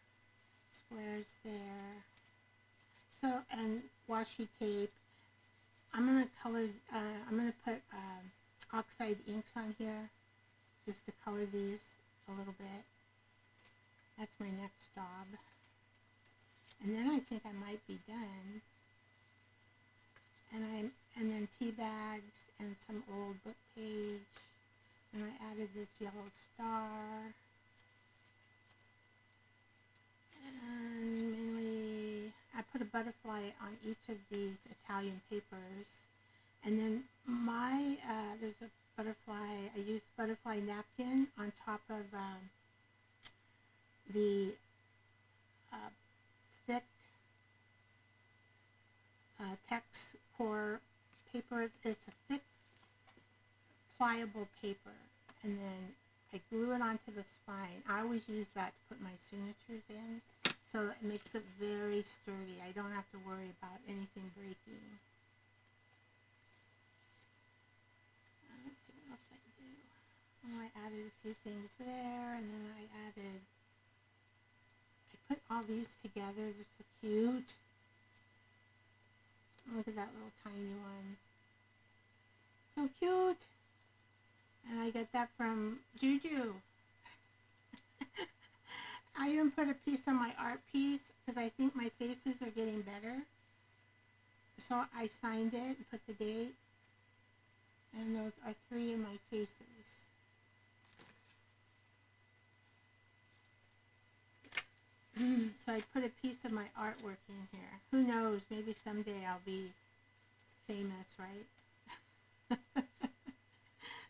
squares there. So, and washi tape. I'm gonna color, I'm gonna put oxide inks on here just to color these a little bit. That's my next job. And then I think I might be done. And then tea bags and some old book page. And I added this yellow star. And mainly, I put a butterfly on each of these Italian papers. And then there's a butterfly, I used butterfly napkin on top of the thick text core paper. It's a thick, pliable paper. And then I glue it onto the spine. I always use that to put my signatures in. So it makes it very sturdy. I don't have to worry about anything breaking. Let's see what else I do. Oh, I added a few things there, and then I put all these together. They're so cute. Look at that little tiny one. So cute. And I get that from Juju. I even put a piece on my art piece because I think my faces are getting better. So I signed it and put the date. And those are 3 of my faces. So I put a piece of my artwork in here. Who knows, maybe someday I'll be famous, right?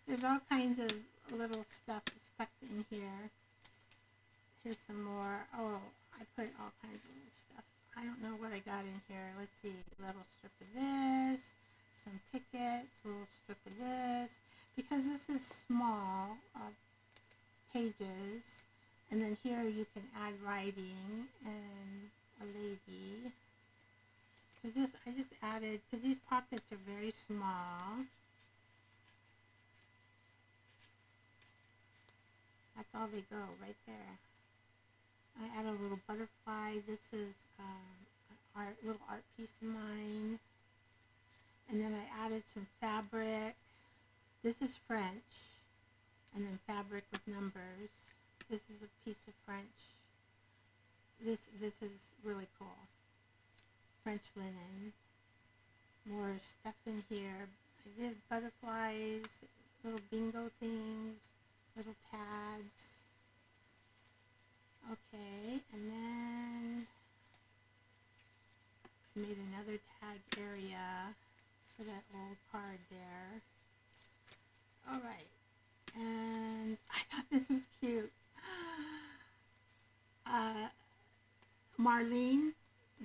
There's all kinds of little stuff stuck in here. Here's some more. Oh, I put all kinds of little stuff. I don't know what I got in here. Let's see. A little strip of this, some tickets, a little strip of this. Because this is small pages. And then here you can add writing and a lady. So I just added, because these pockets are very small. That's all they go, right there. I add a little butterfly. This is a little art piece of mine. And then I added some fabric. This is French. And then fabric with numbers. This is a piece of French. This is really cool. French linen. More stuff in here. I did butterflies, little bingo things, little tags. Okay, and then I made another tag area for that old card there. Alright, and I thought this was cute. Marlene,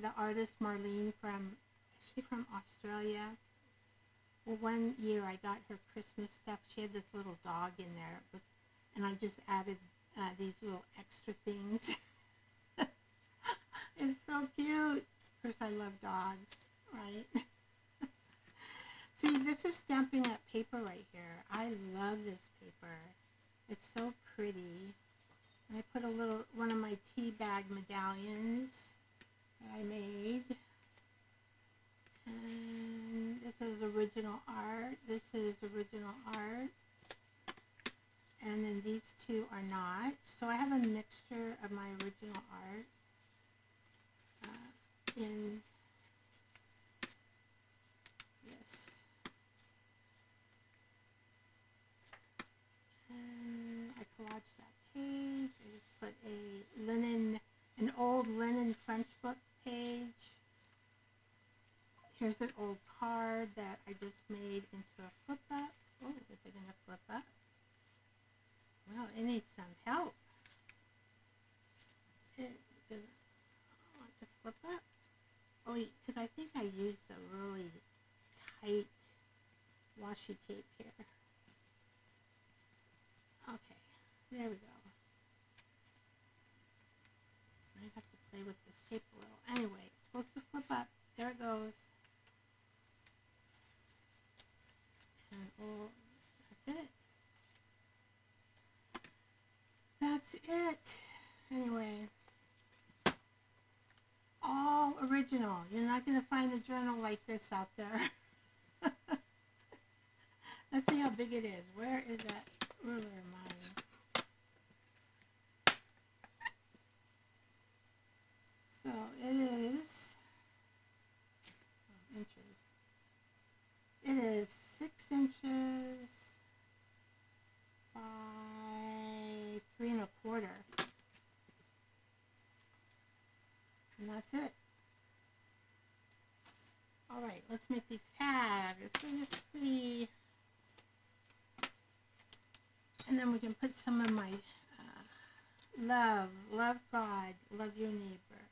the artist Marlene is she from Australia? Well, one year I got her Christmas stuff. She had this little dog in there, and I just added these little extra things. It's so cute. Of course, I love dogs, right? See, this is Stampin' Up paper right here. I love this paper. It's so pretty. And I put one of my tea bag medallions that I made. And this is original art. This is original art. And then these two are not. So I have a mixture of my original art in this. And I collaged that page. I just put an old linen French book page. Here's an old card that I just made into a flip up. Oh, is it going to flip up? Well, it needs some help. It doesn't want to flip up. Oh, because I think I used a really tight washi tape here. Okay, there we go. I have to play with this tape a little. Anyway, it's supposed to flip up. There it goes. And oh, that's it. That's it. Anyway, original. You're not going to find a journal like this out there. Let's see how big it is. Where is that ruler of mine? So it is inches. It is 6 inches by 3 1/4. And that's it. All right, let's make these tags. Let's bring this pretty. And then we can put some of my love God, love your neighbor.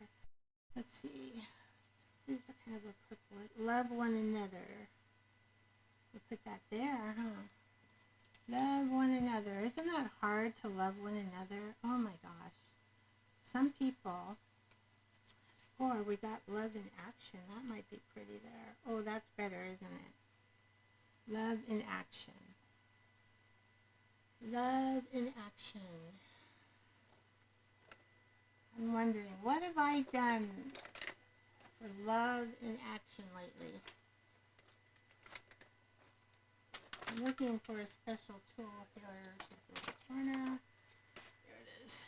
Let's see. Here's a kind of a purple. Love one another. We'll put that there, huh? Love one another. Isn't that hard to love one another? Oh my gosh. Some people. Or we got love in action. That might be pretty there. Oh, that's better, isn't it? Love in action. Love in action. I'm wondering, what have I done for love in action lately? I'm looking for a special tool here to do the corner. There it is.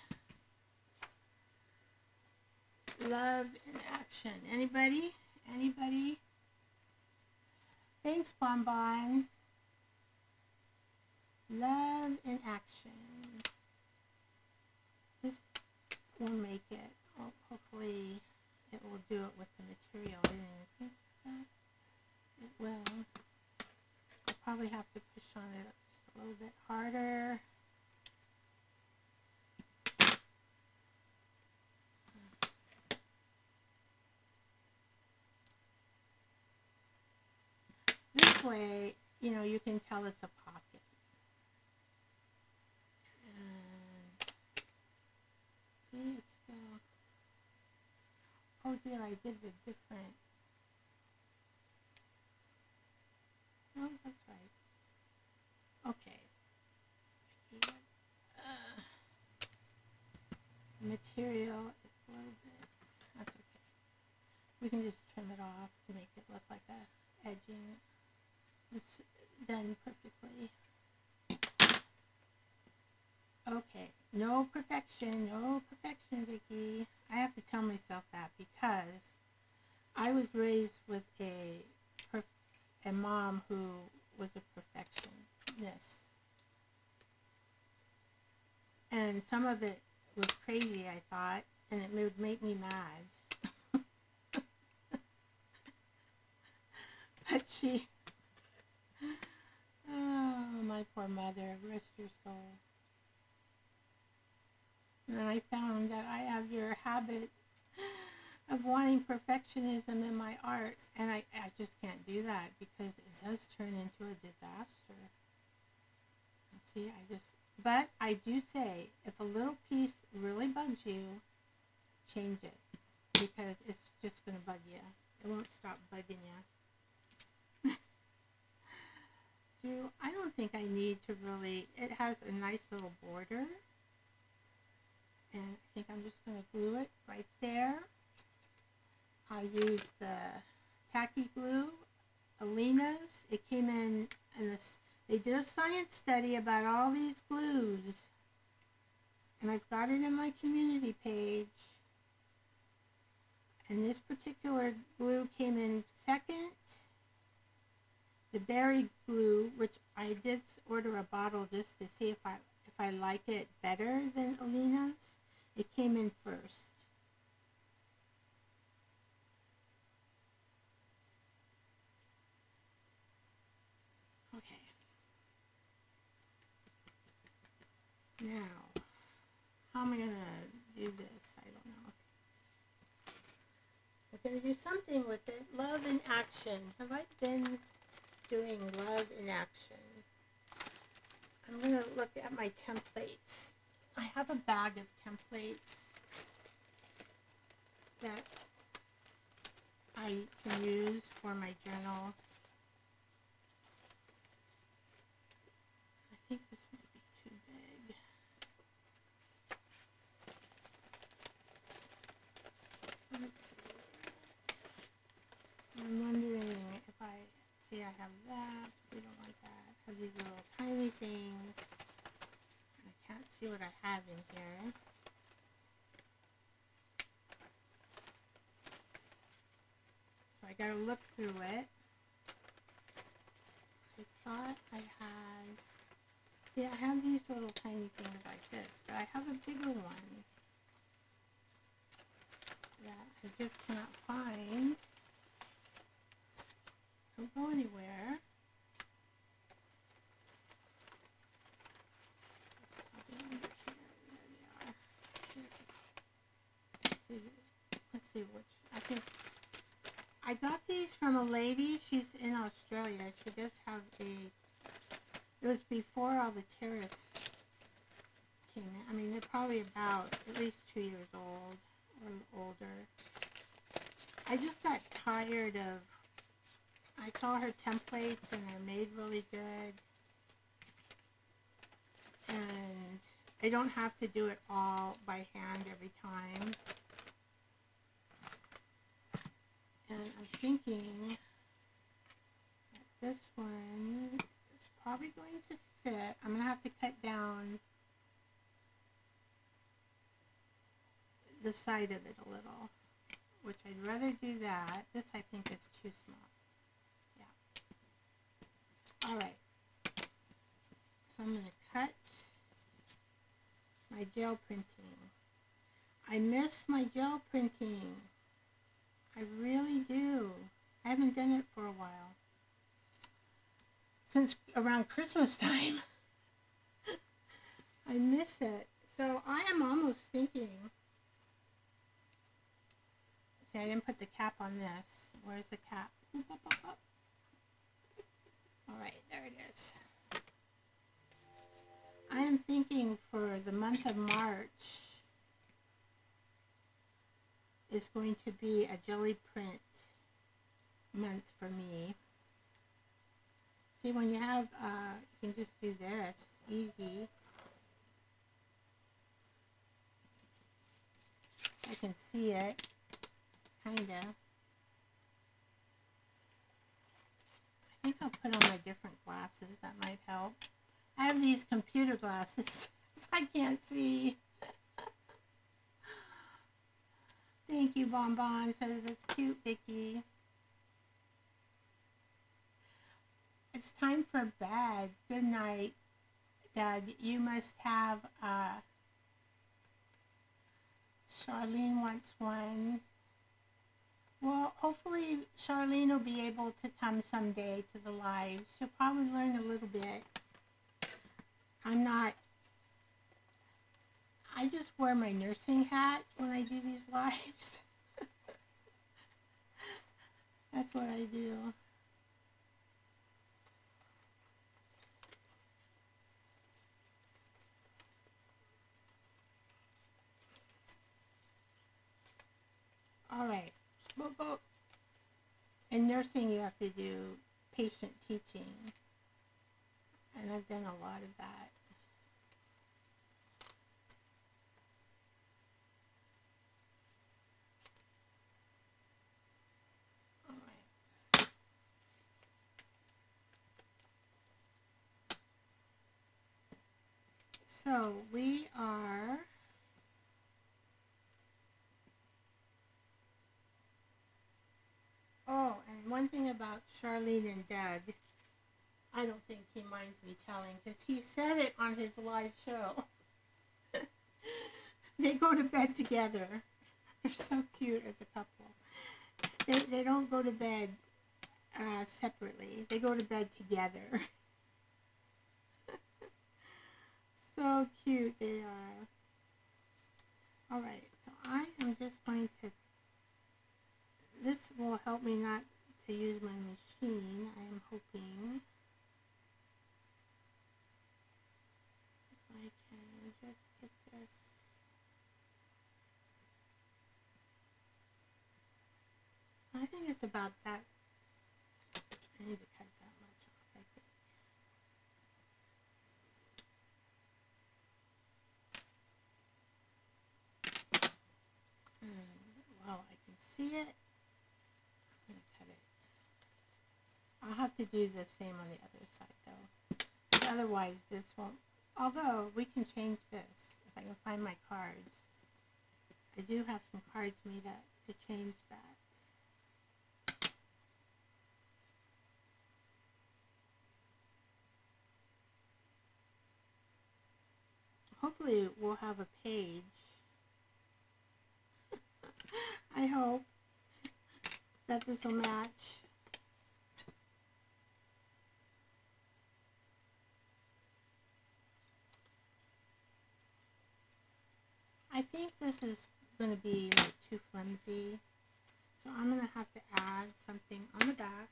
Love in action. Anybody? Anybody? Thanks, Bonbon. Love in action. This will make it. Oh, hopefully, it will do it with the material. I didn't think that it will. I'll probably have to push on it just a little bit harder. This way, you know, you can tell it's a pocket. And see, it's still. Oh dear, I did the different. Oh, that's right. Okay. Material is a little bit. That's okay. We can just trim it off to make it look like a edging. It's done perfectly. Okay, no perfection, Vicki. I have to tell myself that because I was raised with a mom who was a perfectionist. And some of it was crazy, I thought, and it would make me mad. But she... Oh, my poor mother, rest her soul. And then I found that I have your habit of wanting perfectionism in my art, and I just can't do that because it does turn into a disaster. See, but I do say, if a little piece really bugs you, change it, because it's just going to bug you. It won't stop bugging you. I don't think I need to really, it has a nice little border, and I think I'm just going to glue it right there. I used the tacky glue, Alina's. It came in this, they did a science study about all these glues, and I've got it in my community page, and this particular glue came in second. The berry glue, which I did order a bottle just to see if I like it better than Alina's, it came in first. Okay. Now, how am I going to do this? I don't know. I'm going to do something with it. Love in action. Have I been doing love in action? I'm going to look at my templates. I have a bag of templates that I can use for my journal. I think this might be too big. Let's see. what I have in here. So I gotta look through it. I thought I had, see, I have these little tiny things like this, but I have a bigger one that I just cannot find. Don't go anywhere. Let's see which. I think I got these from a lady. She's in Australia. She does have a. It was before all the terrorists came in. I mean, they're probably about at least 2 years old or older. I just got tired of. I saw her templates and they're made really good. And I don't have to do it all by hand every time. And I'm thinking that this one is probably going to fit. I'm going to have to cut down the side of it a little, which I'd rather do that. This I think is too small. Yeah. All right. So I'm going to cut my gel printing. I miss my gel printing. I really do. I haven't done it for a while. Since around Christmas time. I miss it. So I am almost thinking. See, I didn't put the cap on this. Where's the cap? Oop, up, up, up. All right, there it is. I am thinking for the month of March is going to be a jelly print month for me. See, when you have, you can just do this, easy. I can see it, kinda. I think I'll put on my different glasses, that might help. I have these computer glasses, so I can't see. Thank you, Bonbon. Says it's cute, Vicky. It's time for bed. Good night, Doug. You must have, Charlene wants one. Well, hopefully Charlene will be able to come someday to the live. She'll probably learn a little bit. I just wear my nursing hat when I do these lives. That's what I do. All right. Boop, boop. In nursing, you have to do patient teaching. And I've done a lot of that. So we are and one thing about Charlene and Doug, I don't think he minds me telling, because he said it on his live show. They go to bed together. They're so cute as a couple. They don't go to bed separately. They go to bed together. So cute they are. Alright, so I am just going to, this will help me not to use my machine, I am hoping. If I can just get this. I think it's about that. I need to cut that much off, I think. Well, I can see it. I'm going to cut it. I'll have to do the same on the other side, though. Otherwise, this won't Although, we can change this if I can find my cards. I do have some cards made up to change that. Hopefully we'll have a page. I hope that this will match. I think this is going to be like too flimsy, so I'm going to have to add something on the back.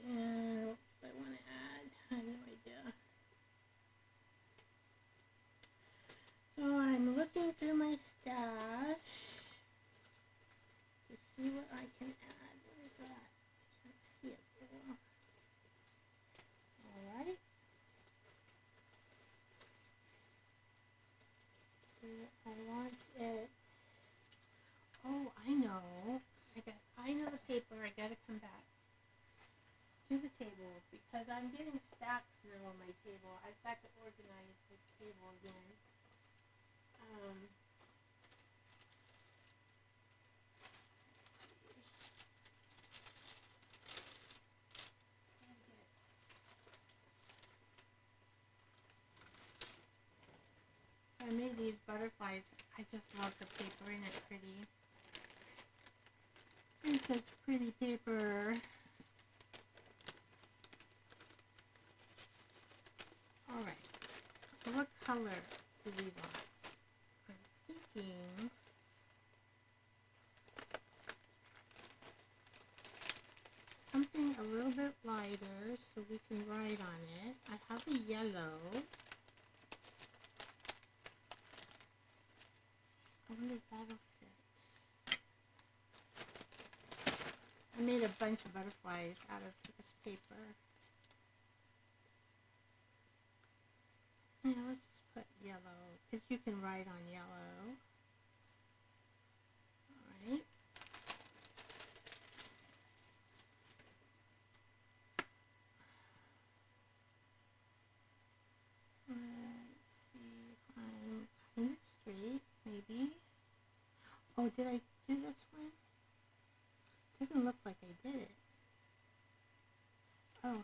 And what do I want to add? I have no idea. So I'm looking through my stash to see what I can add. What is that? I can't see it very well. Alright. I want it. Oh, I know. I know the paper. I gotta come back to the table because I'm getting stacks now on my table. I've got to organize this table again. So I made these butterflies. I just love the paper. Isn't it pretty? It's such pretty paper. Alright. So what color do we want? I'm thinking something a little bit lighter so we can write on it. I have a yellow. I wonder if that'll fit. I made a bunch of butterflies out of this paper. Yeah, let's just put yellow, because you can write on yellow. Alright. Let's see if I'm kind of straight, maybe. Oh, did I do this one? Doesn't look like I did it. Oh,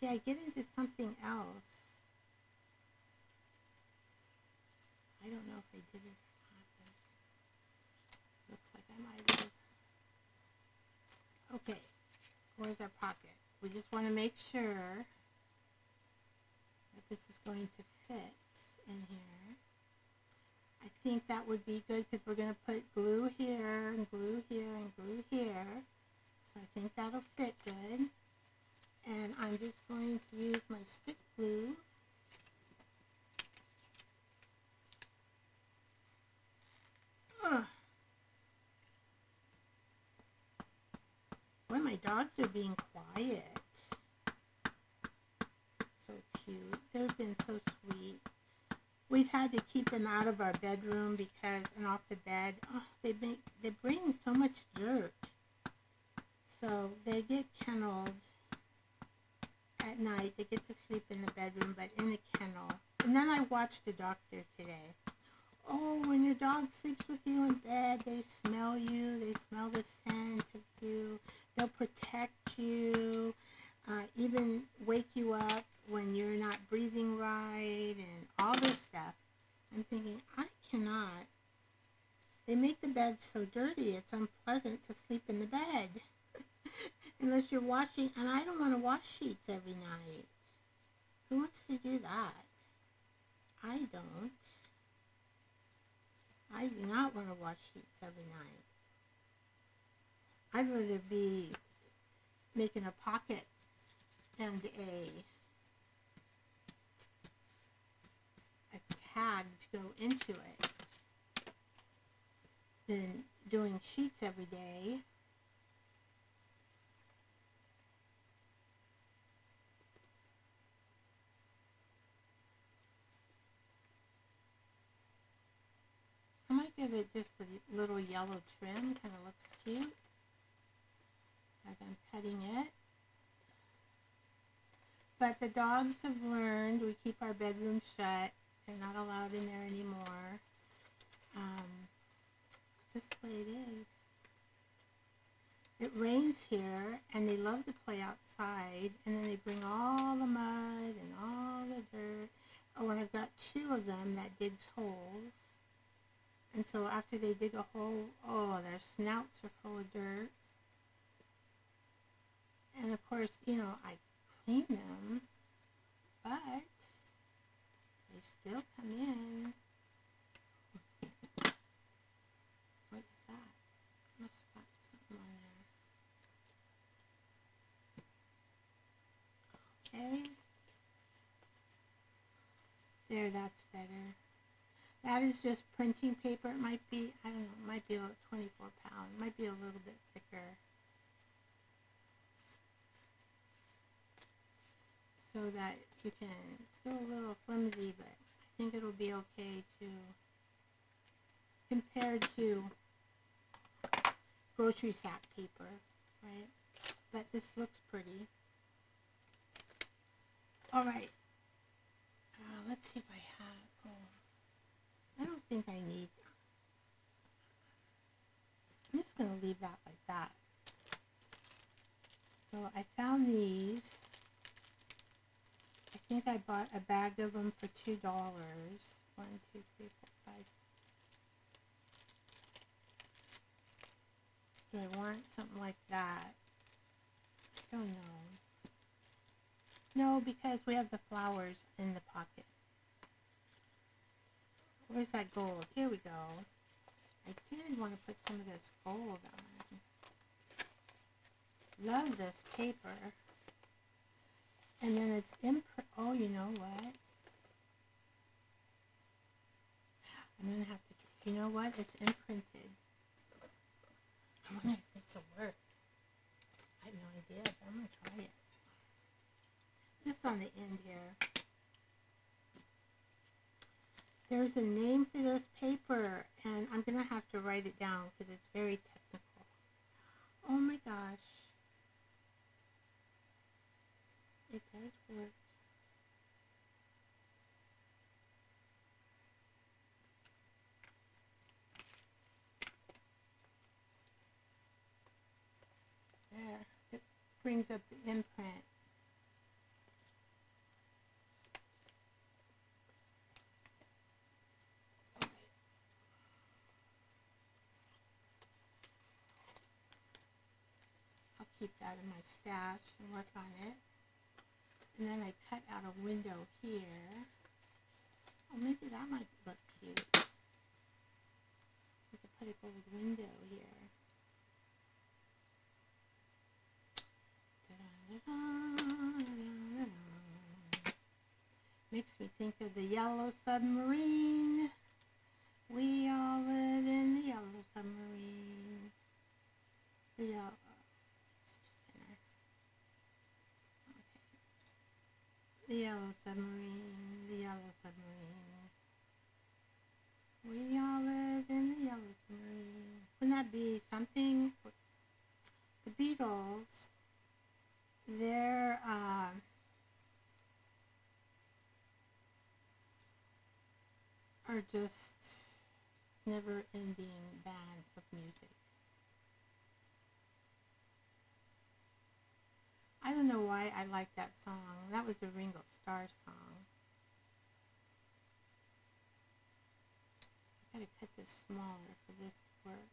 see, I get into something else. I don't know if I did it or not, but looks like I might have. Okay, where's our pocket? We just want to make sure that this is going to fit in here. I think that would be good because we're going to put glue here and glue here and glue here. So I think that'll fit good. And I'm just going to use my stick glue. Boy, my dogs are being quiet. So cute. They've been so sweet. We've had to keep them out of our bedroom because, and off the bed, they bring so much dirt. So they get kenneled at night. They get to sleep in the bedroom, but in a kennel. And then I watched the doctor today. Oh, when your dog sleeps with you in bed, they smell you. They smell the scent of you. They'll protect you, even wake you up when you're not breathing right and all this stuff. I'm thinking, I cannot. They make the bed so dirty, it's unpleasant to sleep in the bed. Unless you're washing, and I don't want to wash sheets every night. Who wants to do that? I don't. I do not want to wash sheets every night. I'd rather be making a pocket and a tag to go into it than doing sheets every day. I might give it just a little yellow trim, kind of looks cute as I'm cutting it. But the dogs have learned. We keep our bedroom shut. They're not allowed in there anymore. Just the way it is. It rains here, and they love to play outside, and then they bring all the mud and all the dirt. Oh, and I've got 2 of them that digs holes. And so after they dig a hole, oh, their snouts are full of dirt. And of course, you know, I clean them, but they still come in. What is that? Must have got something on there. Okay. There, that's better. That is just printing paper. It might be, I don't know, it might be about 24 pounds. It might be a little bit thicker. So that you can, it's still a little flimsy, but I think it'll be okay to, compared to grocery sack paper, right? But this looks pretty. All right. Let's see if I have, oh, I don't think I need, I'm just going to leave that like that. So I found these. I think I bought a bag of them for $2. 1, 2, 3, 4, 5. Do I want something like that? I don't know. No, because we have the flowers in the pocket. Where's that gold? Here we go. I did want to put some of this gold on. Love this paper. And then it's oh, you know what? I'm going to have to, you know what? It's imprinted. I wonder if this will work. I have no idea, but I'm going to try it. Just on the end here. There's a name for this paper, and I'm going to have to write it down because it's very technical. Oh my gosh. It does work. There. It brings up the imprint. I'll keep that in my stash and work on it. And then I cut out a window here. Oh, maybe that might look cute. I could put a gold window here. Makes me think of the yellow submarine. We all live in the yellow submarine. The yellow. The yellow submarine, the yellow submarine. We all live in the yellow submarine. Wouldn't that be something? The Beatles, they're are just never-ending band of music. I don't know why I like that song. That was a Ringo Starr song. I gotta cut this smaller for this to work.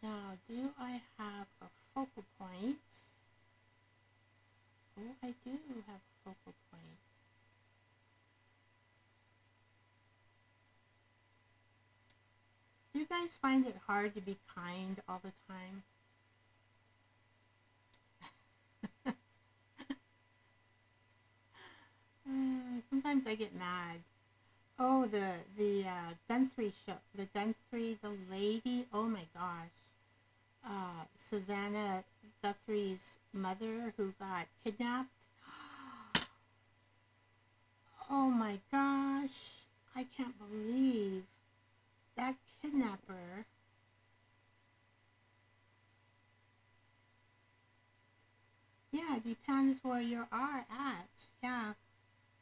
Now, do I have a focal point? Oh, I do have a focal point. Do you guys find it hard to be kind all the time? Sometimes I get mad. Oh, the Guthrie show, the lady. Oh my gosh, Savannah Guthrie's mother who got kidnapped. Oh my gosh, I can't believe that kidnapper Yeah, it depends where you are at. Yeah,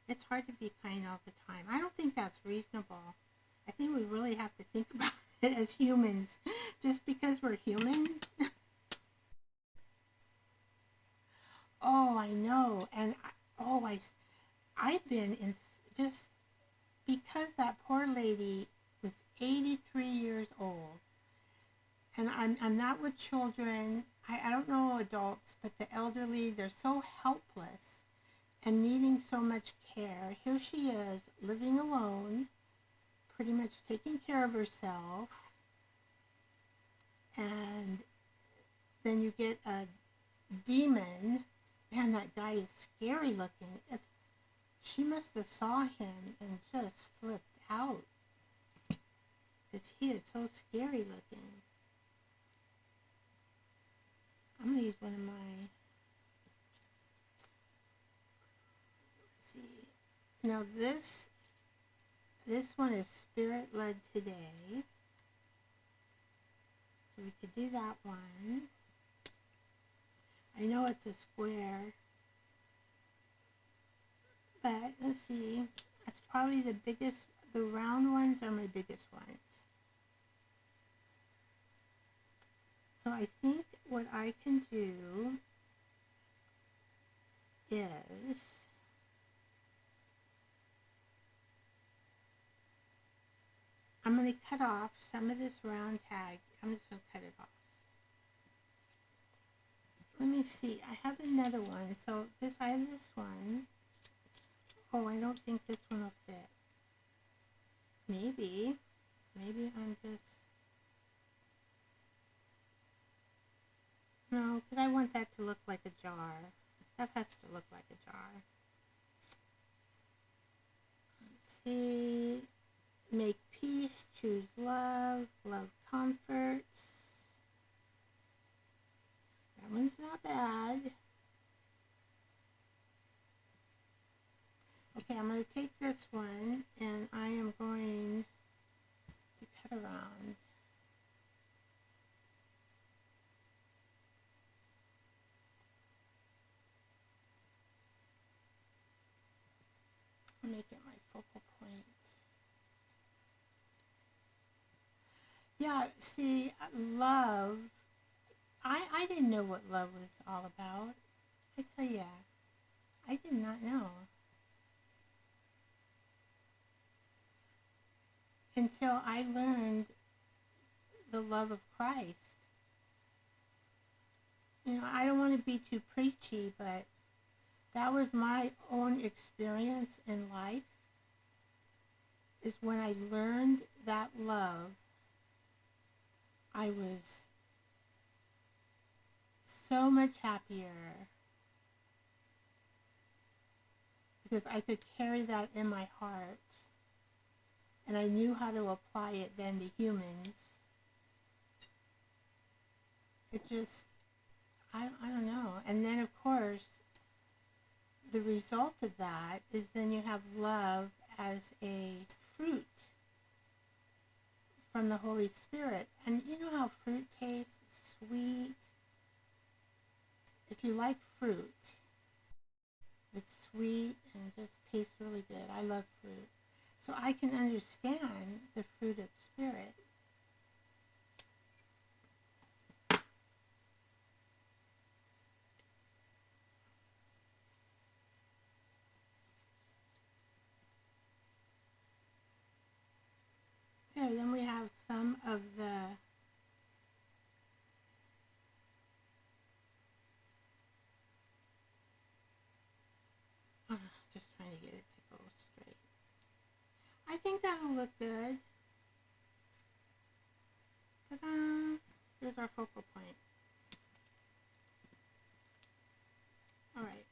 it's hard to be kind all the time. I don't think that's reasonable. I think we really have to think about it as humans. Just because we're human. Oh, I know. And I've been in just because that poor lady was 83 years old. And I'm not with children. I don't know adults, but the elderly, they're so helpless and needing so much care. Here she is, living alone, pretty much taking care of herself. And then you get a demon. Man, that guy is scary looking. If she must have saw him and just flipped out. Because he is so scary looking. I'm going to use one of my... Let's see. Now this one is Spirit Led Today. So we could do that one. I know it's a square. But let's see. That's probably the biggest. The round ones are my biggest ones. So I think what I can do is I'm going to cut off some of this round tag. I'm just going to cut it off. Let me see. I have another one. So I have this one. Oh, I don't think this one will fit. Maybe I'm just... No, because I want that to look like a jar. That has to look like a jar. Let's see. Make peace, choose love, love comforts. That one's not bad. Okay, I'm going to take this one and I am going to cut around. I'll make it my focal point. Yeah, see, love, I didn't know what love was all about. I tell ya, I did not know. Until I learned the love of Christ. You know, I don't want to be too preachy, but that was my own experience in life, is when I learned that love, I was so much happier because I could carry that in my heart and I knew how to apply it then to humans. It just, I don't know. And then of course, the result of that is then you have love as a fruit from the Holy Spirit. And you know how fruit tastes? Sweet. If you like fruit, it's sweet and just tastes really good. I love fruit. So I can understand the fruit of Spirit. There, then we have some of the just trying to get it to go straight. I think that'll look good. Ta-da! Here's our focal point. Alright.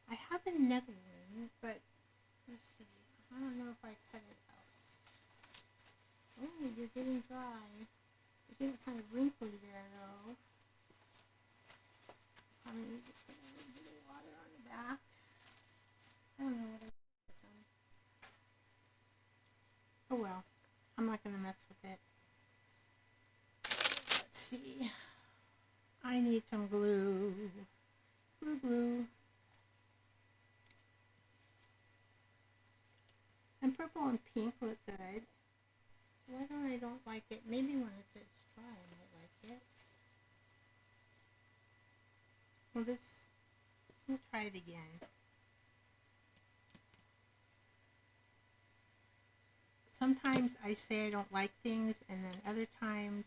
I have another one, but let's see. I don't know if I cut it out. Oh, you're getting dry. You're getting kind of wrinkly there, though. I need to put a little bit of water on the back. I don't know what I done. Oh well, I'm not going to mess with it. some glue. Glue, glue. And purple and pink look good. Why don't like it? Maybe when it's dry I might like it. Well, we'll try it again. Sometimes I say I don't like things, and then other times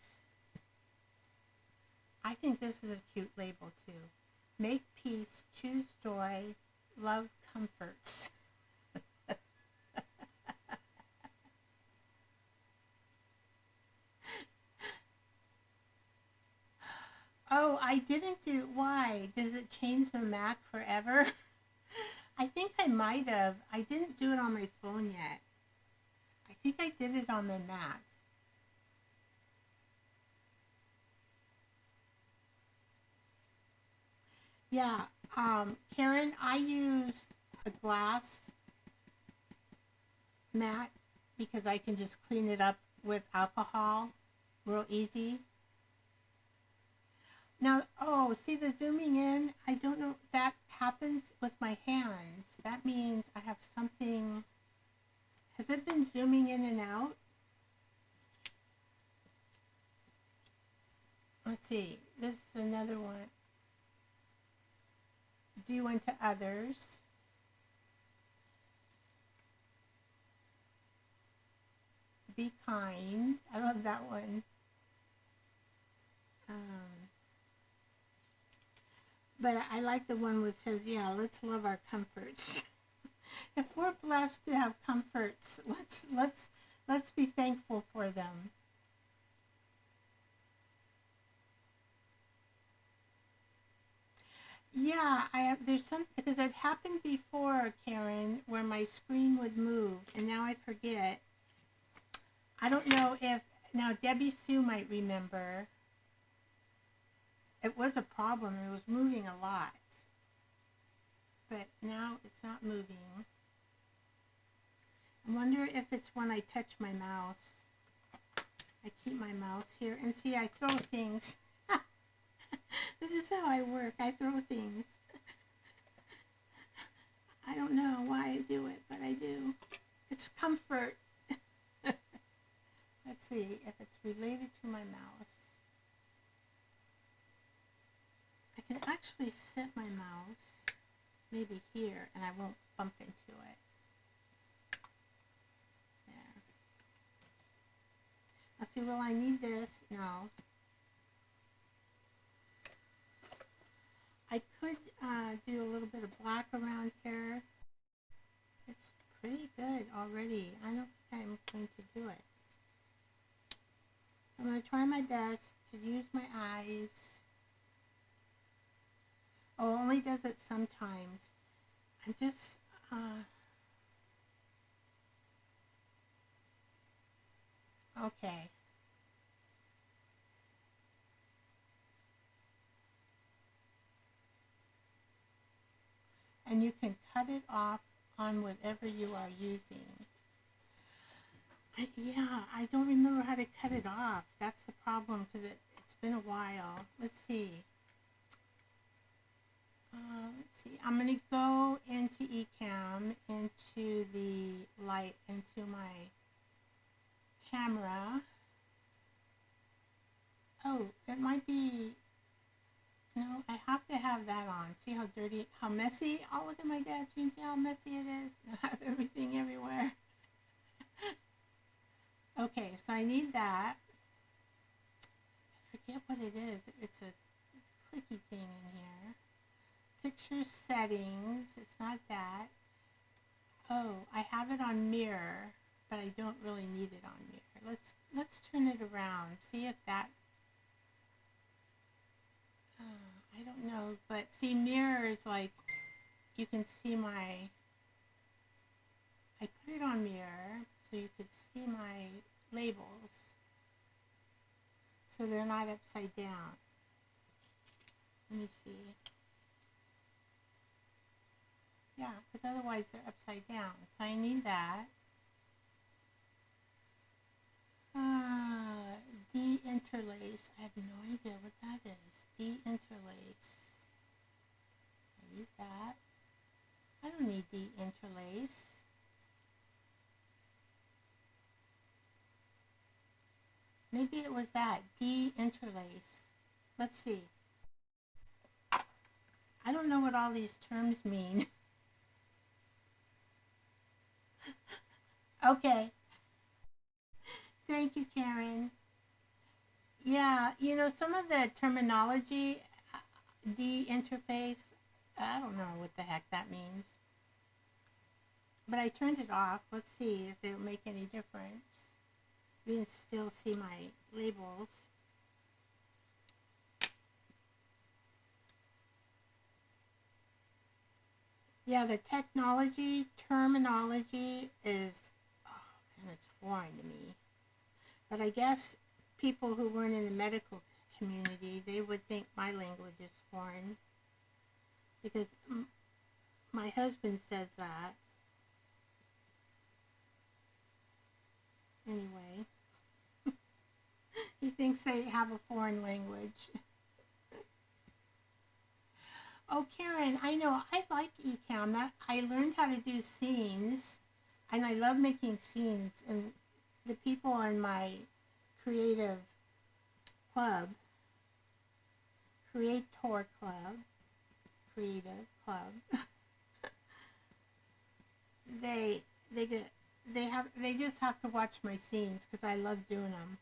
I think this is a cute label too. Make peace, choose joy, love comforts. Oh, I didn't do, why? Does it change the Mac forever? I think I might have. I didn't do it on my phone yet. I think I did it on my Mac. Yeah, Karen, I use a glass mat because I can just clean it up with alcohol real easy. Now, oh, see the zooming in? I don't know, that happens with my hands. That means I have something. Has it been zooming in and out? Let's see, this is another one. Do unto others. Be kind. I love that one. But I like the one which says, yeah, let's love our comforts. If we're blessed to have comforts, let's be thankful for them. Yeah, there's some, because it happened before, Karen, where my screen would move, and now I forget. I don't know if, now Debbie Sue might remember. It was a problem, it was moving a lot. But now it's not moving. I wonder if it's when I touch my mouse. I keep my mouse here, and see, I throw things. This is how I work. I throw things. I don't know why I do it, but I do. It's comfort. Let's see if it's related to my mouse. I can actually set my mouse maybe here, and I won't bump into it. There. Now see, will I need this? No. I could do a little bit of black around here. It's pretty good already. I don't think I'm going to do it. I'm going to try my best to use my eyes. Oh, only does it sometimes. I'm just, okay. And you can cut it off on whatever you are using. Yeah, I don't remember how to cut it off. That's the problem, because it's been a while. Let's see. Let's see. I'm going to go into Ecamm, into the light, into my camera. Oh, it might be. No, I have to have that on. See how dirty, how messy? Oh, look at my dad's screen. See how messy it is? I have everything everywhere. Okay, so I need that. I forget what it is. It's a clicky thing in here. Picture settings. It's not that. Oh, I have it on mirror, but I don't really need it on mirror. Let's turn it around. See if that. I don't know, but see, mirror is like, you can see my, I put it on mirror so you could see my labels so they're not upside down. Let me see. Yeah, because otherwise they're upside down. So I need that. D De-interlace. I have no idea what that is. De-interlace. I need that. I don't need de-interlace. Maybe it was that. De-interlace. Let's see. I don't know what all these terms mean. Okay. Thank you, Karen. Yeah, you know, some of the terminology, de-interface, I don't know what the heck that means. But I turned it off. Let's see if it'll make any difference. You can still see my labels. Yeah, the technology, terminology is, oh man, it's foreign to me. But I guess people who weren't in the medical community, they would think my language is foreign. Because my husband says that. Anyway, he thinks they have a foreign language. Oh, Karen, I know, I like eCam. I learned how to do scenes, and I love making scenes. And the people in my creative club, creative club, they just have to watch my scenes because I love doing them.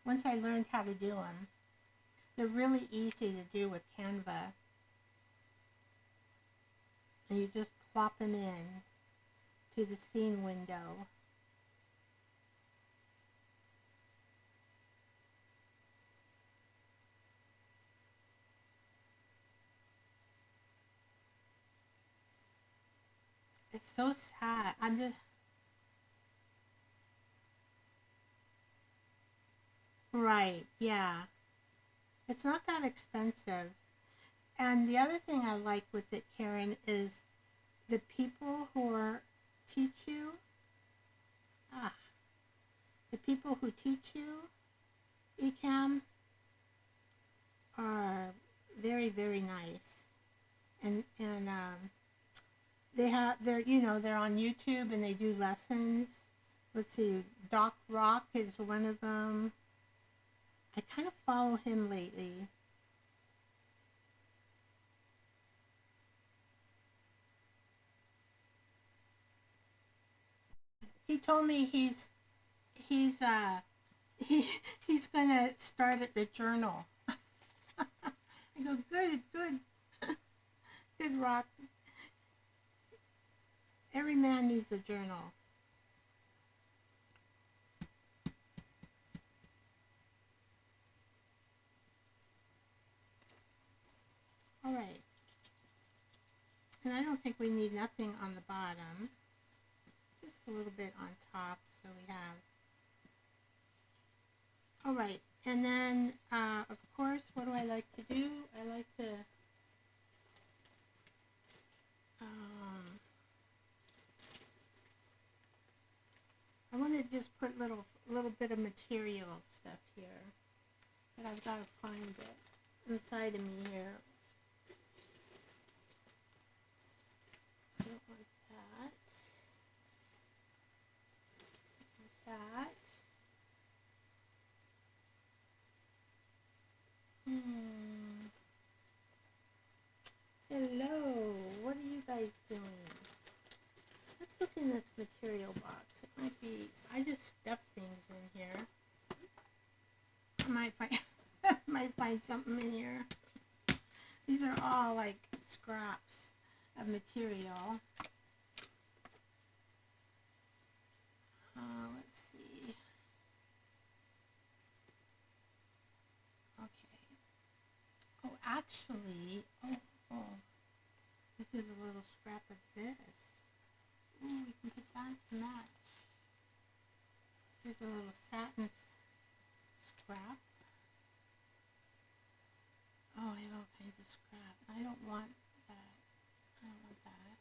Once I learned how to do them, they're really easy to do with Canva. And you just plop them in to the scene window. It's so sad. I'm just right. Yeah, it's not that expensive. And the other thing I like with it, Karen, is the people who teach you. Ah, the people who teach you eCam are very, very nice, and they're on YouTube and they do lessons. Let's see, Doc Rock is one of them. I kind of follow him lately. He told me he's he he's gonna start at the journal. I go, good, good, Rock. Every man needs a journal. All right. And I don't think we need nothing on the bottom. Just a little bit on top, so we have. All right. And then, of course, what do I like to do? I like to I want to just put little bit of material stuff here, but I've got to find it inside of me here. I don't want that. That. Hello. What are you guys doing? Let's look in this material box. It might be. I just stuffed things in here. I might find something in here. These are all like scraps of material. Let's see. Okay. Oh, actually, oh, this is a little scrap of this. Ooh, we can put that to match. Here's a little satin scrap. Oh, I have all kinds of scrap. I don't want that. I don't want that.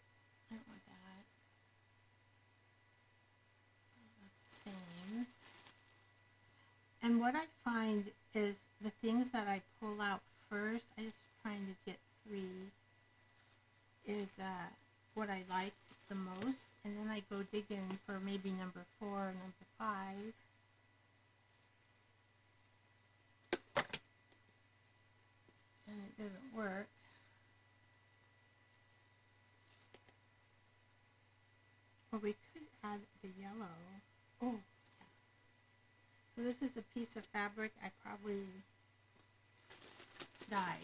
I don't want that. Oh, that's the same. And what I find what I like the most, and then I go digging for maybe number 4 or number 5. And it doesn't work. Or we could add the yellow. Oh, yeah. So this is a piece of fabric I probably dyed.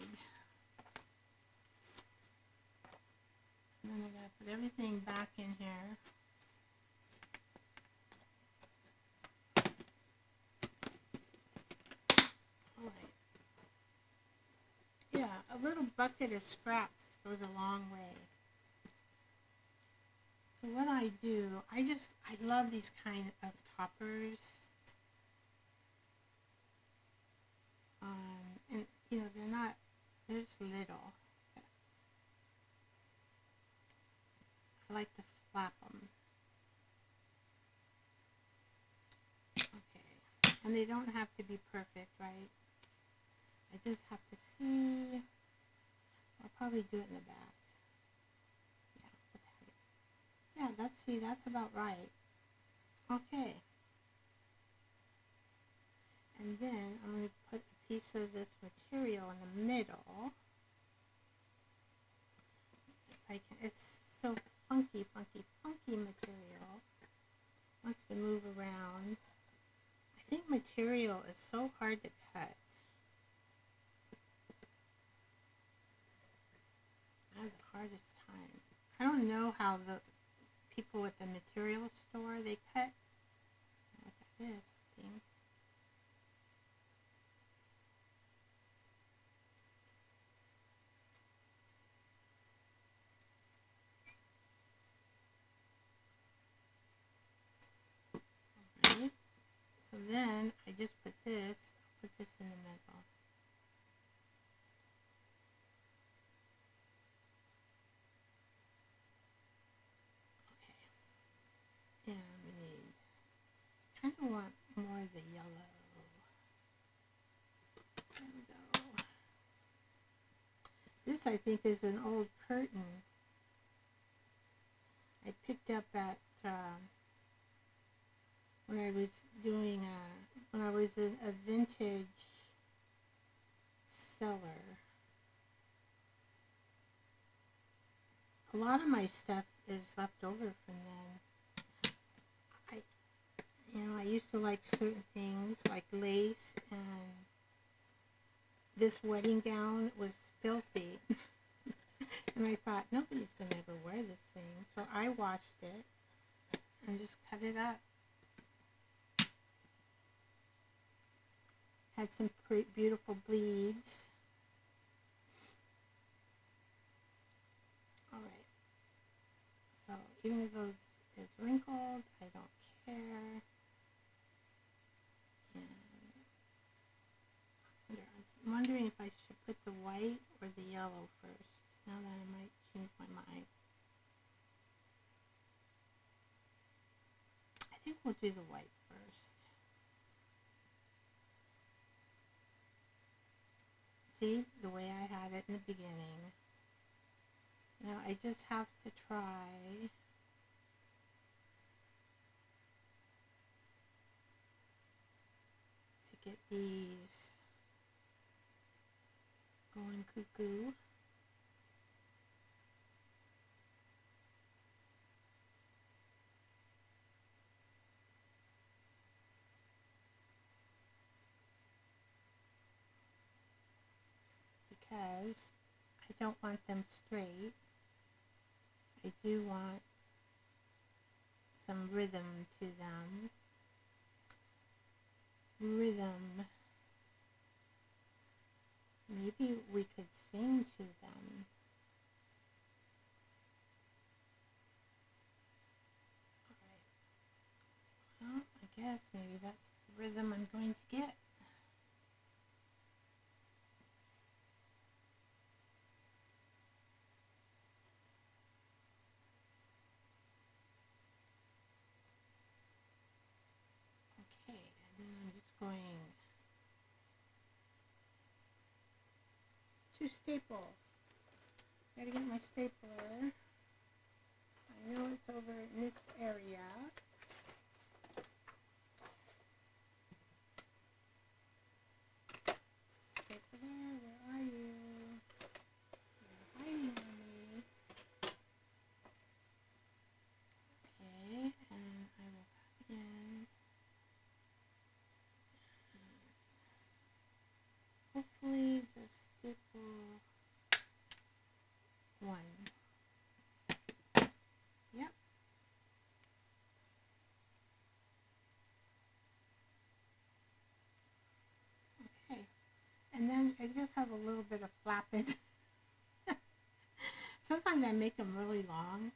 And then I gotta put everything back in here. Alright. Yeah, a little bucket of scraps goes a long way. So what I do, I love these kind of toppers. And you know, they're just little. I like to flap them. Okay. And they don't have to be perfect, right? I just have to see. I'll probably do it in the back. Yeah, that's about right. Okay. And then I'm going to put a piece of this material in the middle. If I can, it's so funky material. Wants to move around. I think material is so hard to cut. I have the hardest time. I don't know how the people at the material store, they cut. I don't know what that is, I think. Alright. So then I just put this in the middle. Okay. And we need, kind of want more of the yellow. There we go. This I think is an old curtain I picked up at when I was doing when I was a vintage seller. A lot of my stuff is left over from then. I used to like certain things like lace, and this wedding gown was filthy. And I thought, nobody's going to ever wear this thing. So I washed it and just cut it up. Had some beautiful bleeds. Alright. So even though it's wrinkled, I don't care. And I'm wondering if I should put the white or the yellow first. Now that I might change my mind. I think we'll do the white first. See, the way I had it in the beginning. Now I just have to try to get these going cuckoo. Because I don't want them straight. I do want some rhythm to them. Rhythm. Maybe we could sing to them. Alright. Well, I guess maybe that's the rhythm I'm going to get. Okay, and then I'm just going to staple. Gotta get my stapler. I know it's over in this area. Stick there. Where are you? You're hiding on me. Okay, and I will cut in. Hopefully the stick will one. Yep. Okay. And then I just have a little bit of flapping. Sometimes I make them really long,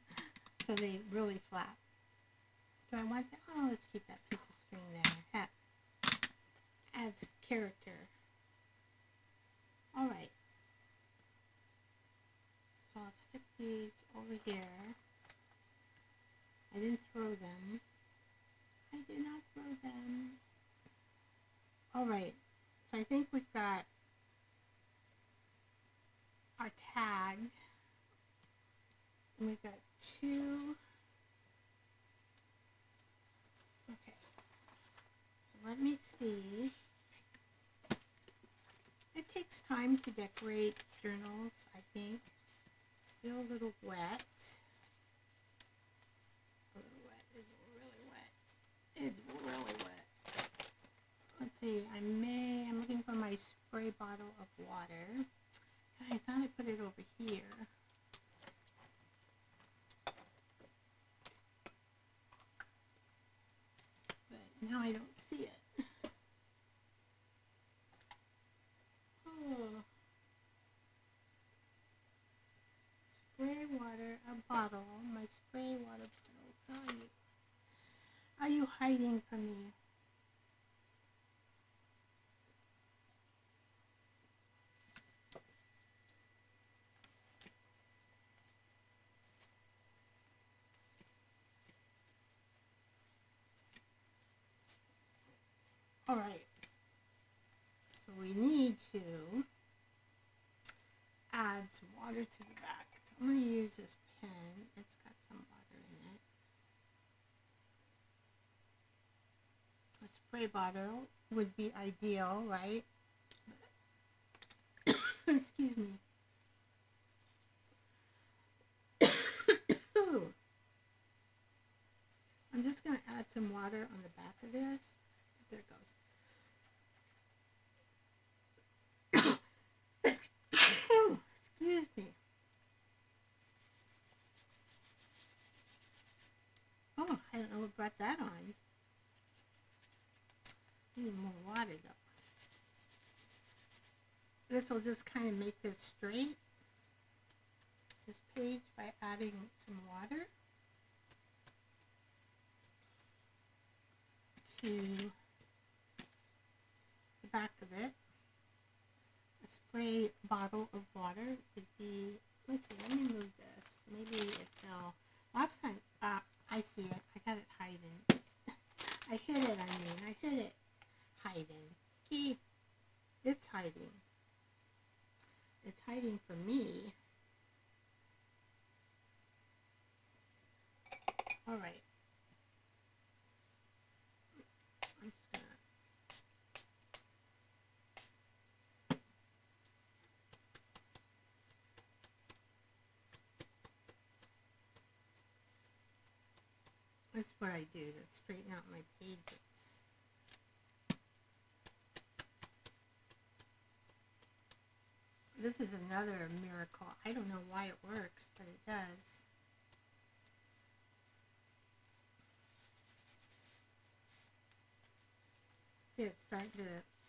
so they really flap. Do I want that? Oh, let's keep that piece of string there. Heck, adds character. All right. So I'll stick these over here. I didn't throw them. I did not throw them. All right. So I think we've got our tag. And we've got two. Okay. So let me see. It takes time to decorate journals, I think. Still a little wet. A little wet. It's really wet. It's really wet. Let's see. I'm looking for my spray bottle of water. I thought I put it over here. But now I don't see it. Oh. Spray water, a bottle. My spray water bottle. Where are you? Are you hiding from me? All right. So we need to add some water to the back. So I'm going to use this pen. It's got some water in it. A spray bottle would be ideal, right? Excuse me. I'm just going to add some water on the back of this. There it goes. Excuse me. Oh, I don't know what brought that on. Need more water though. This will just kind of make this straight, this page, by adding some water to the back of it. A spray bottle of water would be, let's see, let me move this. Maybe it fell. Last time, I see it. I got it hiding. I hid it, I hid it. Hiding. It's hiding. It's hiding from me. All right. I'm just gonna. That's what I do to straighten out my pages. This is another miracle. I don't know why it works, but it does. See, it's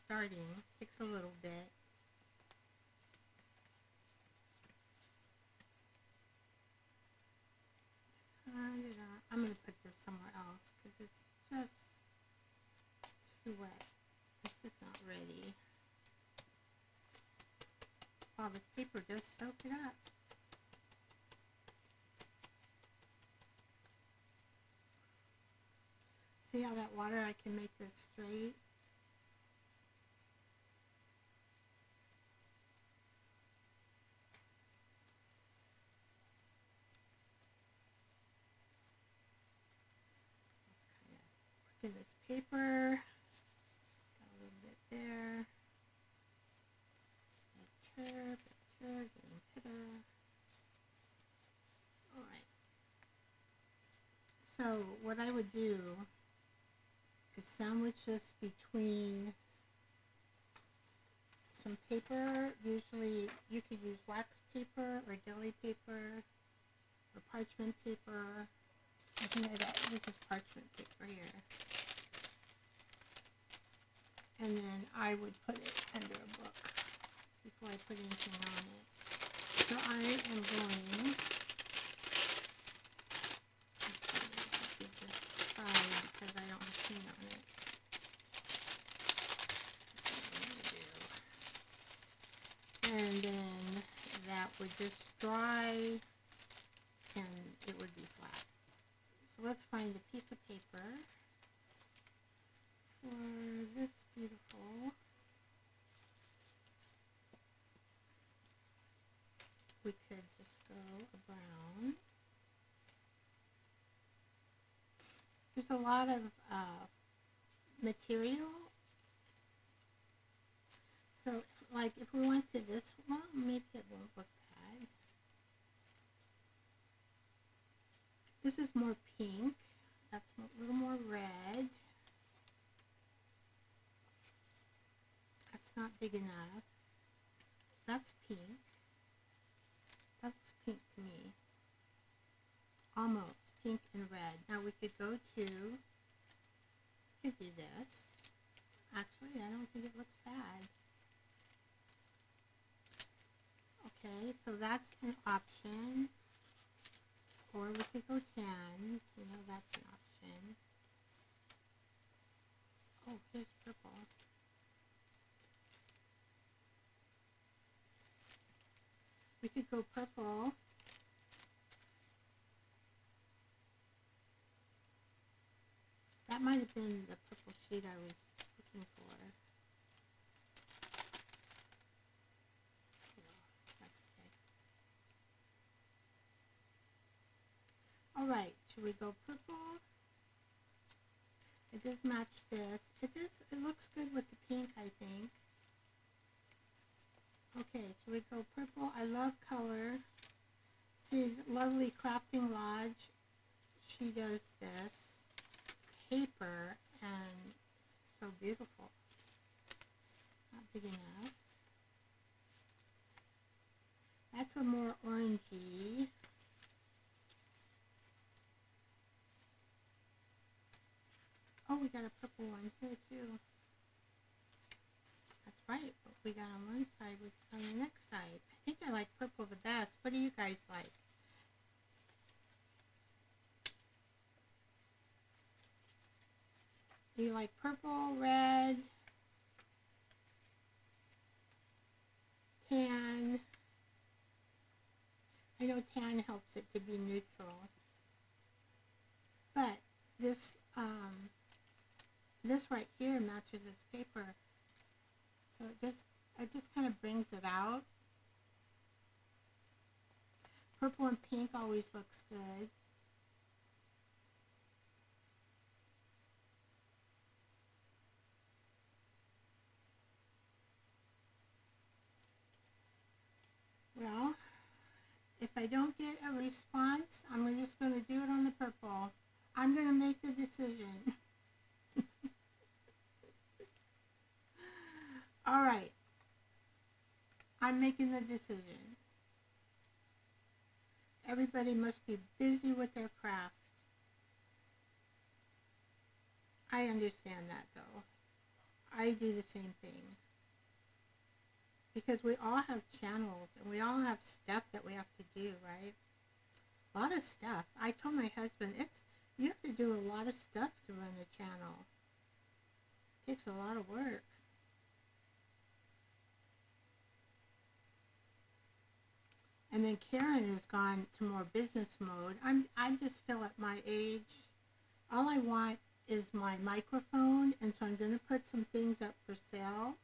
starting. Takes a little bit. I'm going to put this somewhere else because it's just too wet. It's just not ready. Wow, this paper does soak it up. See how that water, I can make this straight? paper. Got a little bit there. Picture, getting pitter. Alright. So what I would do is sandwich this between some paper. Usually you could use wax paper or deli paper or parchment paper. I think this is parchment paper here. And then I would put it under a book before I put anything on it. So I am going, let's get this side because I don't have paint on it. And then that would just dry and it would be flat. So let's find a piece of paper for this beautiful. We could just go a brown. There's a lot of material. So like if we went to this one, maybe it won't look bad. This is more pink. That's a little more red. That's not big enough. That's pink. That's pink to me. Almost pink and red. Now we could go to, we could do this. Actually, I don't think it looks bad. Okay, so that's an option. Or we could go tan. You know, that's an option. Oh, here's purple. We could go purple. That might have been the purple shade I was looking for. That's okay. Alright, should we go purple? It does match this. It looks good with the pink, I think. Okay, so we go purple. I love color. See, lovely Crafting Lodge. She does this paper, and it's so beautiful. Not big enough. That's a more orangey. Oh, we got a purple one here too. That's right. What we got on one side, we got on the next side. I think I like purple the best. What do you guys like? Do you like purple, red, tan? I know tan helps it to be neutral. But this this right here matches this paper. So it just kind of brings it out. Purple and pink always looks good. Well, if I don't get a response, I'm just going to do it on the purple. I'm going to make the decision. All right. I'm making the decision. Everybody must be busy with their craft. I understand that, though. I do the same thing. Because we all have channels, and we all have stuff that we have to do, right? A lot of stuff. I told my husband, you have to do a lot of stuff to run a channel. It takes a lot of work. And then Karen has gone to more business mode. I just feel at my age, all I want is my microphone, and so I'm going to put some things up for sale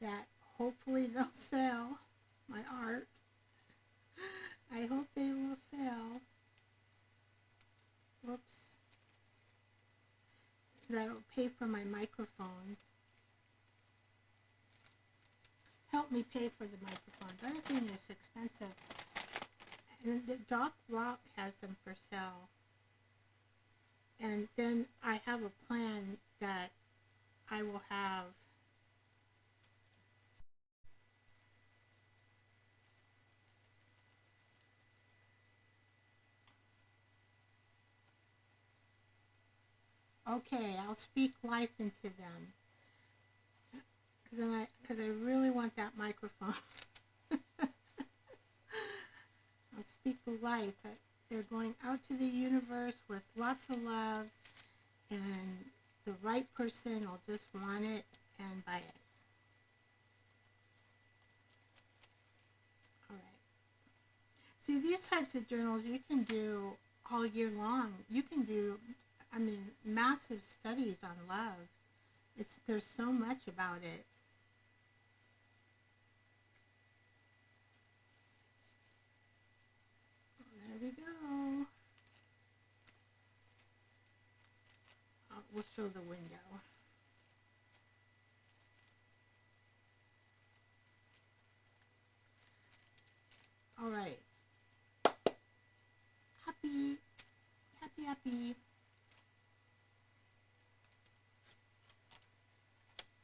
that hopefully they'll sell. My art. I hope they will sell. Whoops. that'll pay for my microphone. Help me pay for the microphone. The other thing is expensive. And the Doc Rock has them for sale. And then I have a plan that I will have okay, I'll speak life into them. Because I really want that microphone. I'll speak life. They're going out to the universe with lots of love, and the right person will just want it and buy it. All right. See, these types of journals you can do all year long. You can do, I mean, massive studies on love. There's so much about it. There we go. We'll show the window. All right. Happy, happy, happy.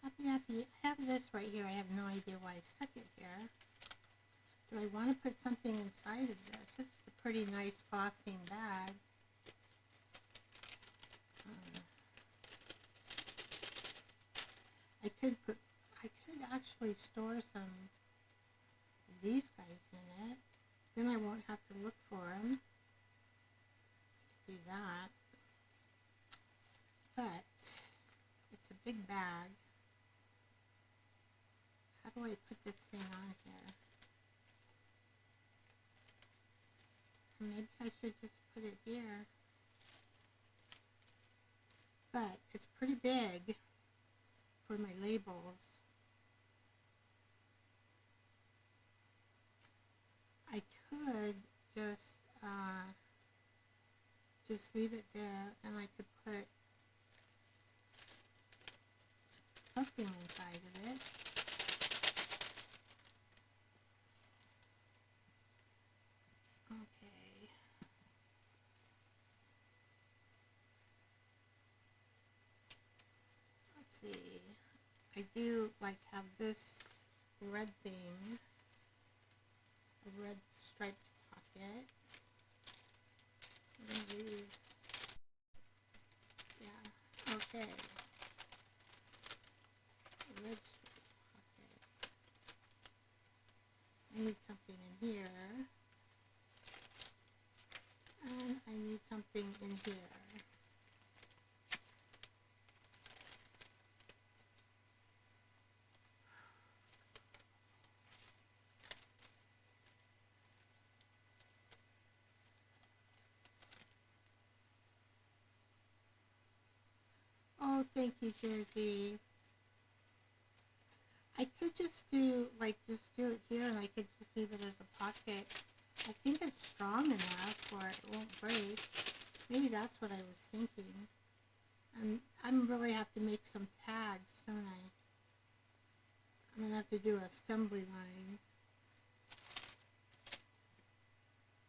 Happy, happy. I have this right here. I have no idea why I stuck it here. Do I want to put something inside of this? This is a pretty nice flossing bag. I could actually store some of these guys in it. Then I won't have to look for them. Do that. But it's a big bag. How do I put this thing on here? Maybe I should just put it here. But it's pretty big for my labels. I could just leave it there, and I could put something inside of it. Okay. Let's see. I do like have this red thing, a red striped pocket. I'm gonna use, yeah, okay. Red striped pocket. I need something in here, and I need something in here. Oh, thank you, Jersey. I could just do it here, and I could just leave it as a pocket. I think it's strong enough where it won't break. Maybe that's what I was thinking. I'm really have to make some tags, don't I? I'm gonna have to do an assembly line.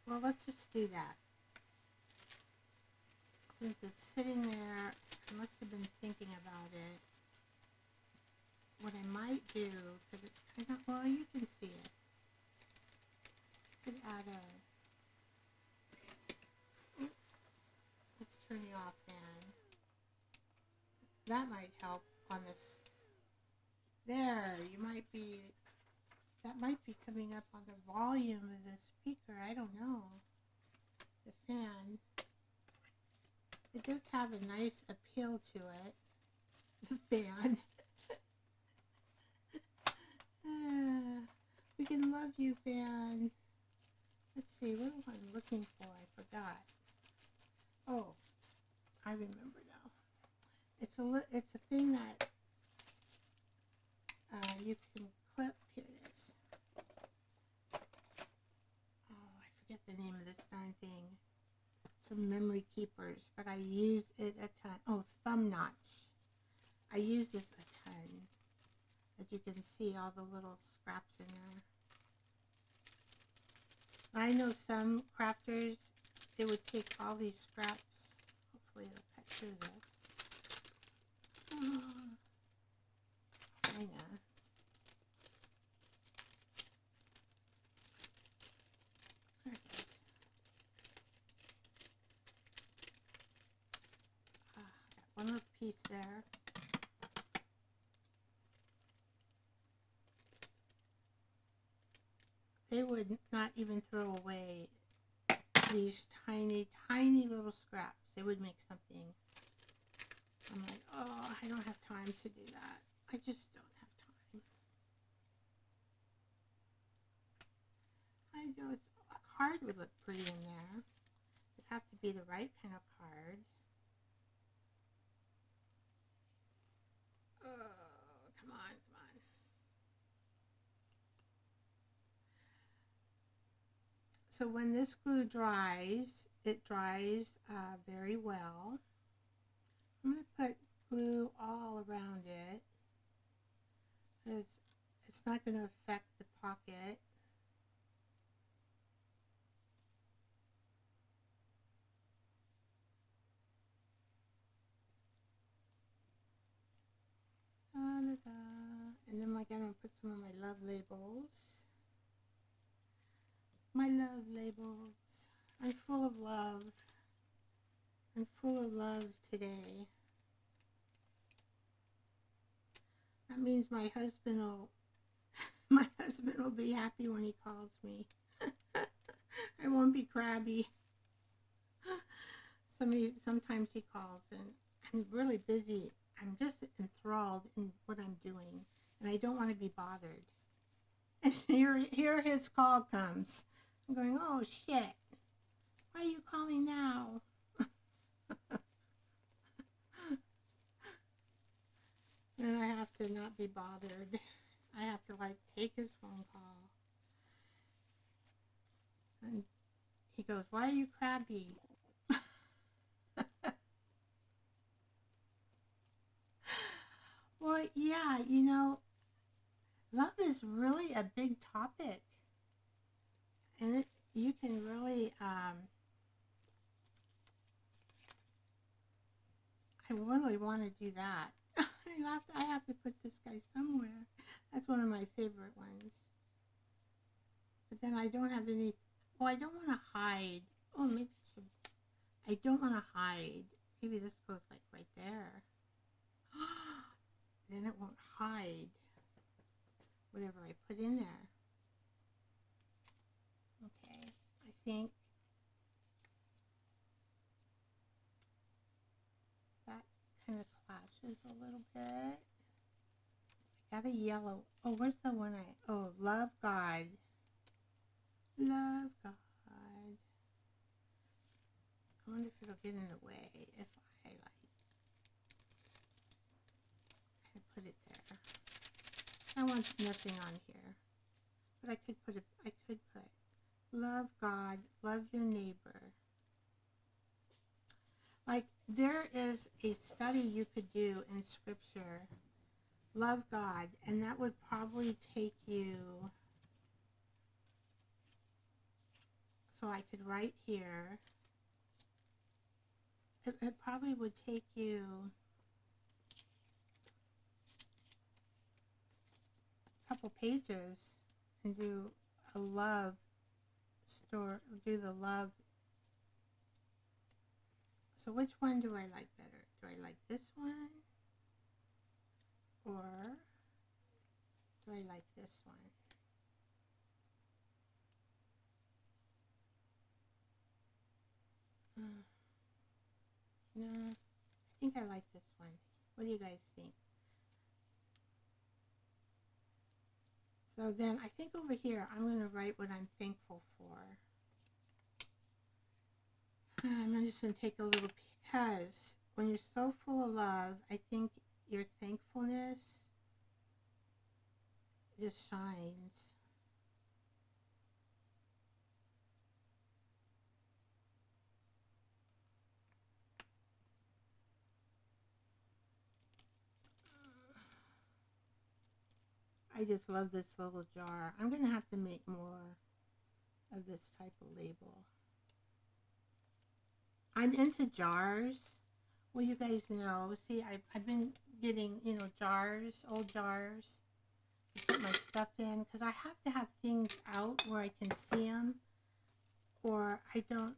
Well, let's just do that. Since it's sitting there, I must have been thinking about it. What I might do, because it's kind of, well, you can see it. I could add let's turn you off, fan. That might help on this. There, that might be coming up on the volume of the speaker. I don't know. The fan. It does have a nice appeal to it. The fan. We can love you, fan. Let's see, what am I looking for? I forgot. Oh, I remember now. It's a thing that you can clip. Here it is. Oh, I forget the name of this darn thing. It's from Memory Keepers, but I use it a ton. Oh, Thumb Notch. I use this a ton. As you can see, all the little scraps in there. I know some crafters, they would take all these scraps. Hopefully it'll cut through this. Oh, I know. There it goes. Got one little piece there. They would not even throw away these tiny, tiny little scraps. They would make something. I'm like, oh, I don't have time to do that. I just don't have time. I know it's, a card would look pretty in there. It'd have to be the right kind of card. Oh, come on, come on. So when this glue dries, it dries very well. I'm going to put glue all around it because it's not going to affect the pocket. And then I'm going to put some of my love labels. My love labels. I'm full of love. I'm full of love today. That means my husband will be happy when he calls me. I won't be crabby. Sometimes he calls and I'm really busy. I'm just enthralled in what I'm doing and I don't want to be bothered. And here his call comes. I'm going, oh shit, why are you calling now? And I have to not be bothered. I have to like take his phone call. And he goes, why are you crabby? Well, yeah, you know, love is really a big topic. And you can really, I really want to do that. I have to put this guy somewhere. That's one of my favorite ones. But then I don't have any, oh, I don't want to hide. Oh, maybe I should, I don't want to hide. Maybe this goes like right there. Then it won't hide whatever I put in there. Okay, I think that kind of clashes a little bit. I got a yellow. Oh, where's the one oh, love God. Love God. I wonder if it'll get in the way if I like kind of put it there. I want nothing on here. But I could put love God, love your neighbor. Like there is a study you could do in scripture, love God, and that would probably take you, so I could write here, it probably would take you a couple pages and do a love story, do the love. So which one do I like better? Do I like this one? Or do I like this one? No, I think I like this one. What do you guys think? So then I think over here I'm going to write what I'm thankful for. I'm just going to take a little, because when you're so full of love, I think your thankfulness just shines. I just love this little jar. I'm going to have to make more of this type of label. I'm into jars. Well, you guys know, see, I've been getting, you know, jars, old jars to put my stuff in, because I have to have things out where I can see them, or I don't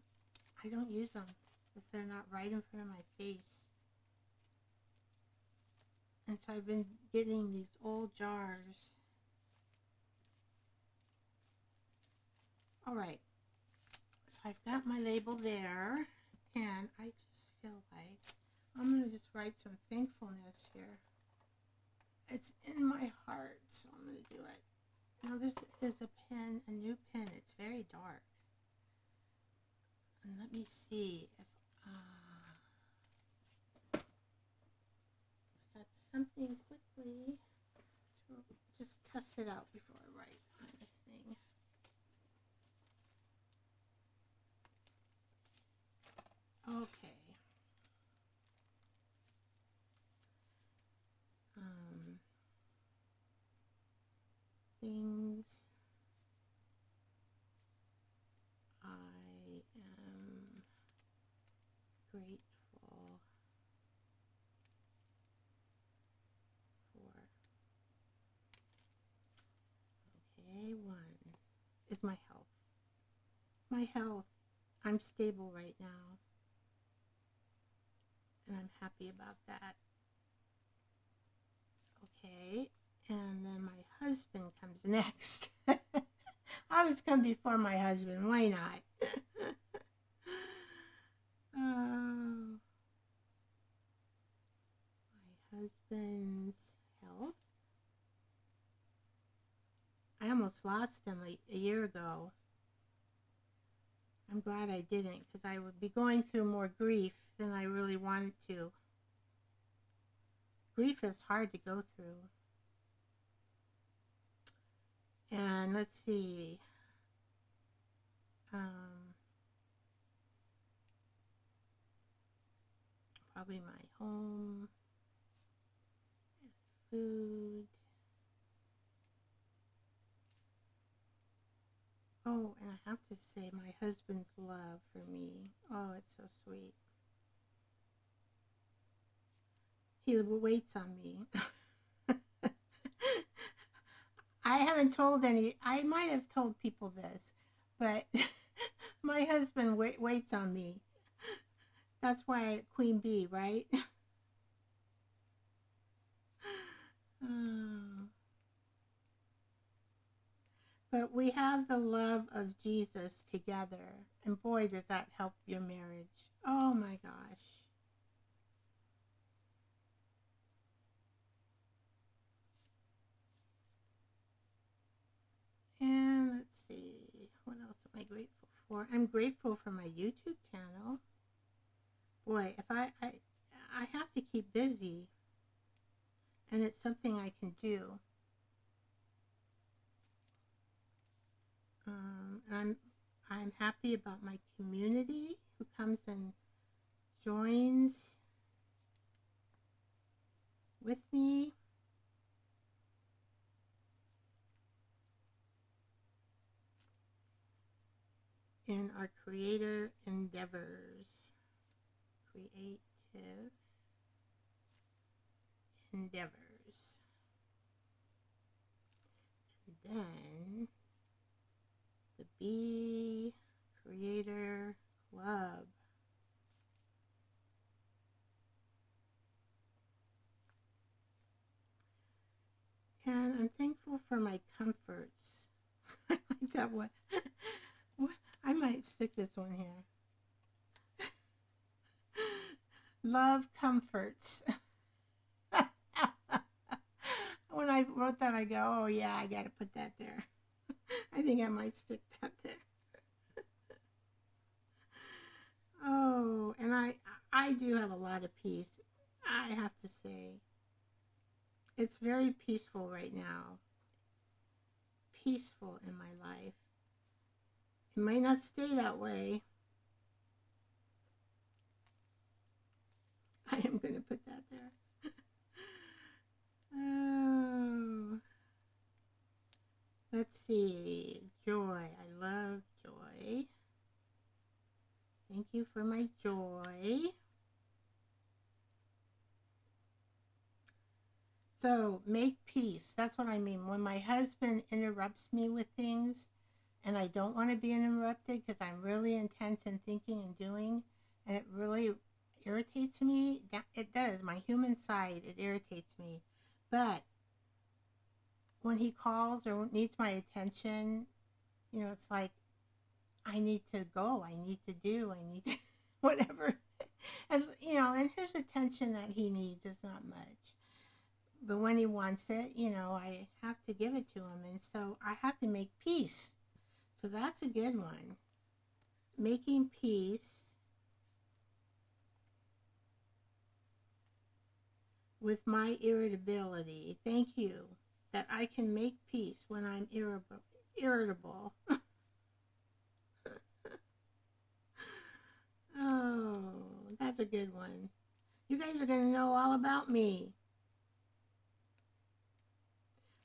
use them if they're not right in front of my face. And so I've been getting these old jars. All right, so I've got my label there, and I just feel like I'm going to just write some thankfulness here. It's in my heart, so I'm going to do it. Now this is a pen, a new pen. It's very dark. And let me see if I got something quickly to just test it out before I write on this thing. Okay. Things I am grateful for. Okay, one is my health. My health. I'm stable right now, and I'm happy about that. Okay, and then my husband comes next. I always come before my husband. Why not? My husband's health. I almost lost him a year ago. I'm glad I didn't, because I would be going through more grief than I really wanted to. Grief is hard to go through. And let's see. Probably my home, food. Oh, and I have to say my husband's love for me. Oh, it's so sweet. He waits on me. I haven't told any, I might have told people this, but my husband waits on me. That's why Queen Bee, right? But we have the love of Jesus together. And boy, does that help your marriage. Oh my gosh. And let's see, what else am I grateful for? I'm grateful for my YouTube channel. Boy, if I have to keep busy, and it's something I can do. I'm happy about my community who comes and joins with me. In our creator endeavors. Creative endeavors. And then the Bee Creator Club. And I'm thankful for my comforts. I like that one. I might stick this one here. Love comforts. When I wrote that, I go, oh yeah, I gotta put that there. I think I might stick that there. Oh, and I do have a lot of peace. I have to say, it's very peaceful right now. Peaceful in my life. It might not stay that way. I am going to put that there. Oh. Let's see. Joy. I love joy. Thank you for my joy. So make peace. That's what I mean. When my husband interrupts me with things and I don't want to be interrupted because I'm really intense in thinking and doing, and it really irritates me. It does. My human side, it irritates me. But when he calls or needs my attention, it's like I need to go. I need to do. I need to whatever. As and his attention that he needs is not much. But when he wants it, I have to give it to him. And so I have to make peace. So that's a good one. Making peace with my irritability. Thank you. That I can make peace when I'm irritable. Oh, that's a good one. You guys are going to know all about me.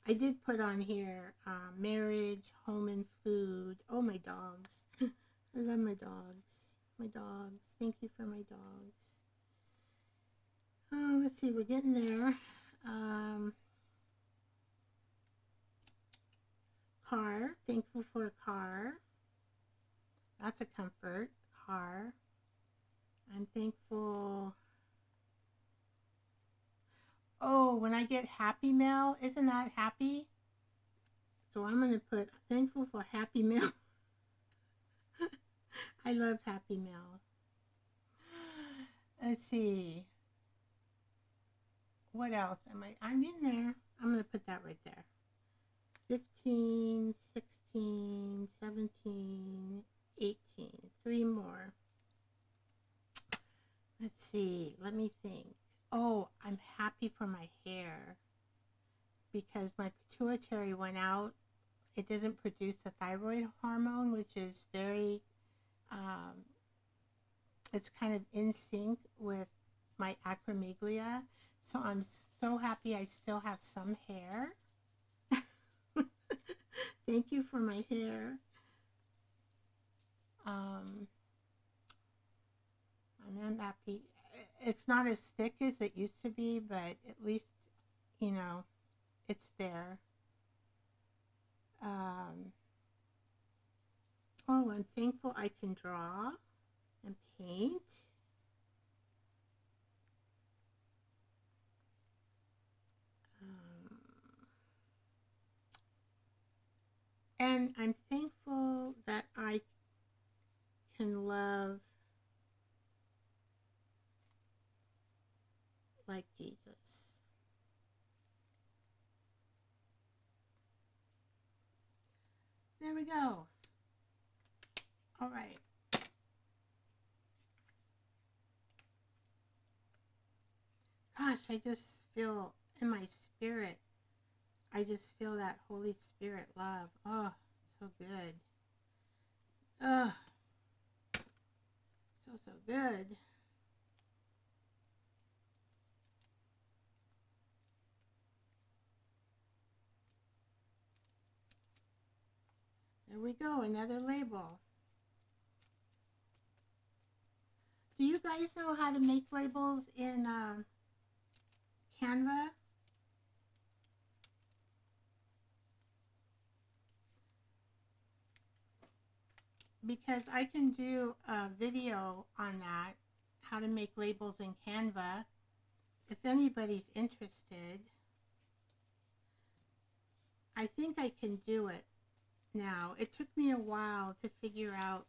I did put on here marriage, home, and food. Oh, my dogs. I love my dogs. My dogs. Thank you for my dogs. Oh, let's see. We're getting there. Car. Thankful for a car. That's a comfort. Car. I'm thankful. Oh, when I get Happy Mail, isn't that happy? So I'm going to put thankful for Happy Mail. I love Happy Mail. Let's see. What else I'm in there. I'm going to put that right there. 15, 16, 17, 18. 3 more. Let's see. Let me think. Oh, I'm happy for my hair because my pituitary went out. It doesn't produce the thyroid hormone, which is very, it's kind of in sync with my acromegalia. So I'm so happy I still have some hair. Thank you for my hair. I'm happy. It's not as thick as it used to be, but at least, it's there. Oh, I'm thankful I can draw and paint. And I'm thankful that I can love like Jesus. There we go. All right. Gosh, I just feel in my spirit, I just feel that Holy Spirit love. Oh, so good. Oh, so good. There we go, another label. Do you guys know how to make labels in Canva? Because I can do a video on that, how to make labels in Canva. If anybody's interested, I think I can do it now. It took me a while to figure out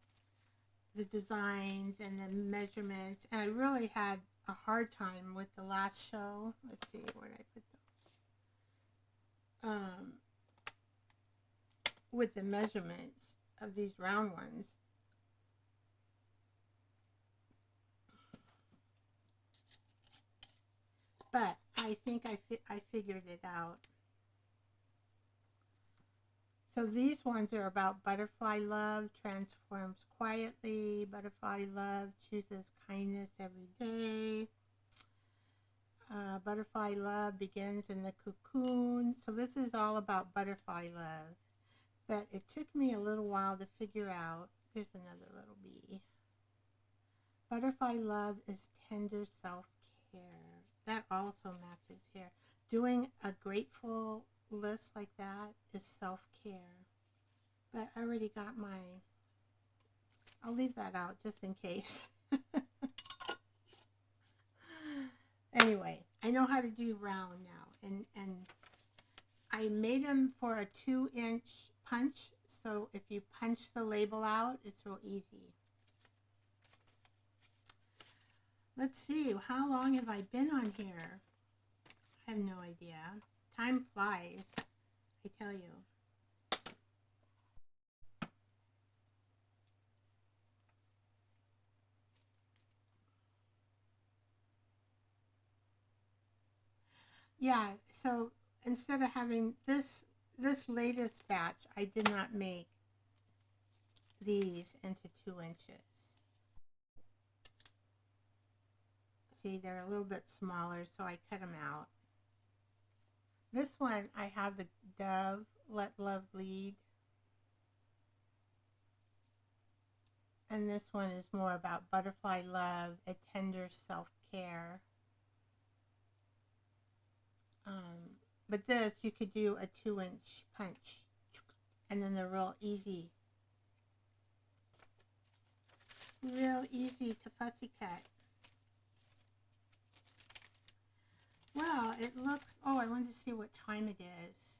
the designs and the measurements, and I really had a hard time with the last show. Let's see, where did I put those? With the measurements of these round ones. But I think I figured it out. So these ones are about butterfly love, transforms quietly. Butterfly love chooses kindness every day. Butterfly love begins in the cocoon. So this is all about butterfly love. But it took me a little while to figure out. There's another little bee. Butterfly love is tender self-care. That also matches here. Doing a grateful list like that is self-care. But I already got my, I'll leave that out just in case. Anyway, I know how to do round now. And I made them for a 2-inch punch. So if you punch the label out, it's real easy. Let's see, how long have I been on here? I have no idea. Time flies, I tell you. Yeah, so instead of having this latest batch, I did not make these into 2 inches. See, they're a little bit smaller, so I cut them out. This one, I have the Dove, Let Love Lead. And this one is more about butterfly love, a tender self-care. But this, you could do a 2-inch punch. And then they're real easy. Real easy to fussy cut. Well, it looks, oh, I wanted to see what time it is.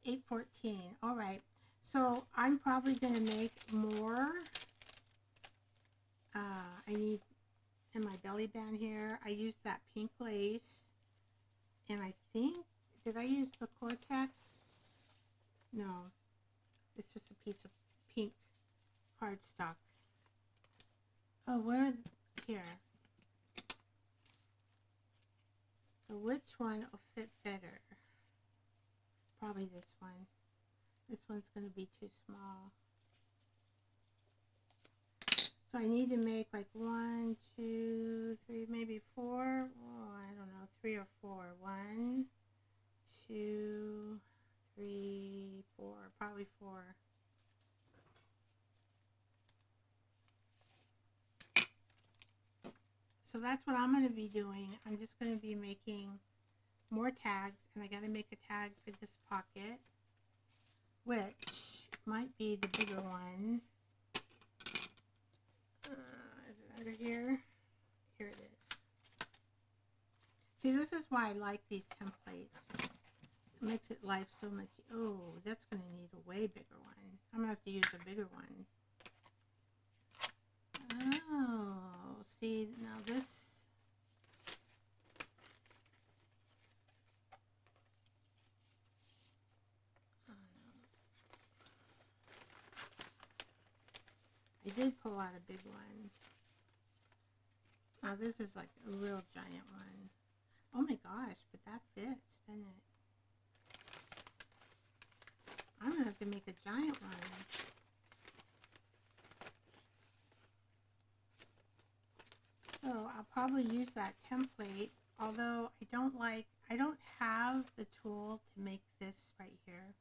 8:14. All right. So I'm probably going to make more. I need, in my belly band here, I used that pink lace. And I think, did I use the Cortex? No. It's just a piece of pink cardstock. Oh, where, here. So which one will fit better? Probably this one. This one's going to be too small. So I need to make like 1, 2, 3, maybe 4. Oh, I don't know, 3 or 4. 1, 2, 3, 4. Probably 4. So that's what I'm going to be doing. I'm just going to be making more tags, and I got to make a tag for this pocket, which might be the bigger one. Is it under here? Here it is. See, this is why I like these templates. It makes it life so much. Oh, that's going to need a way bigger one. I'm going to have to use a bigger one. Oh, see, now this. I did pull out a big one. Now this is like a real giant one. Oh my gosh, but that fits, doesn't it? I'm gonna have to make a giant one. So I'll probably use that template, although I don't have the tool to make this right here.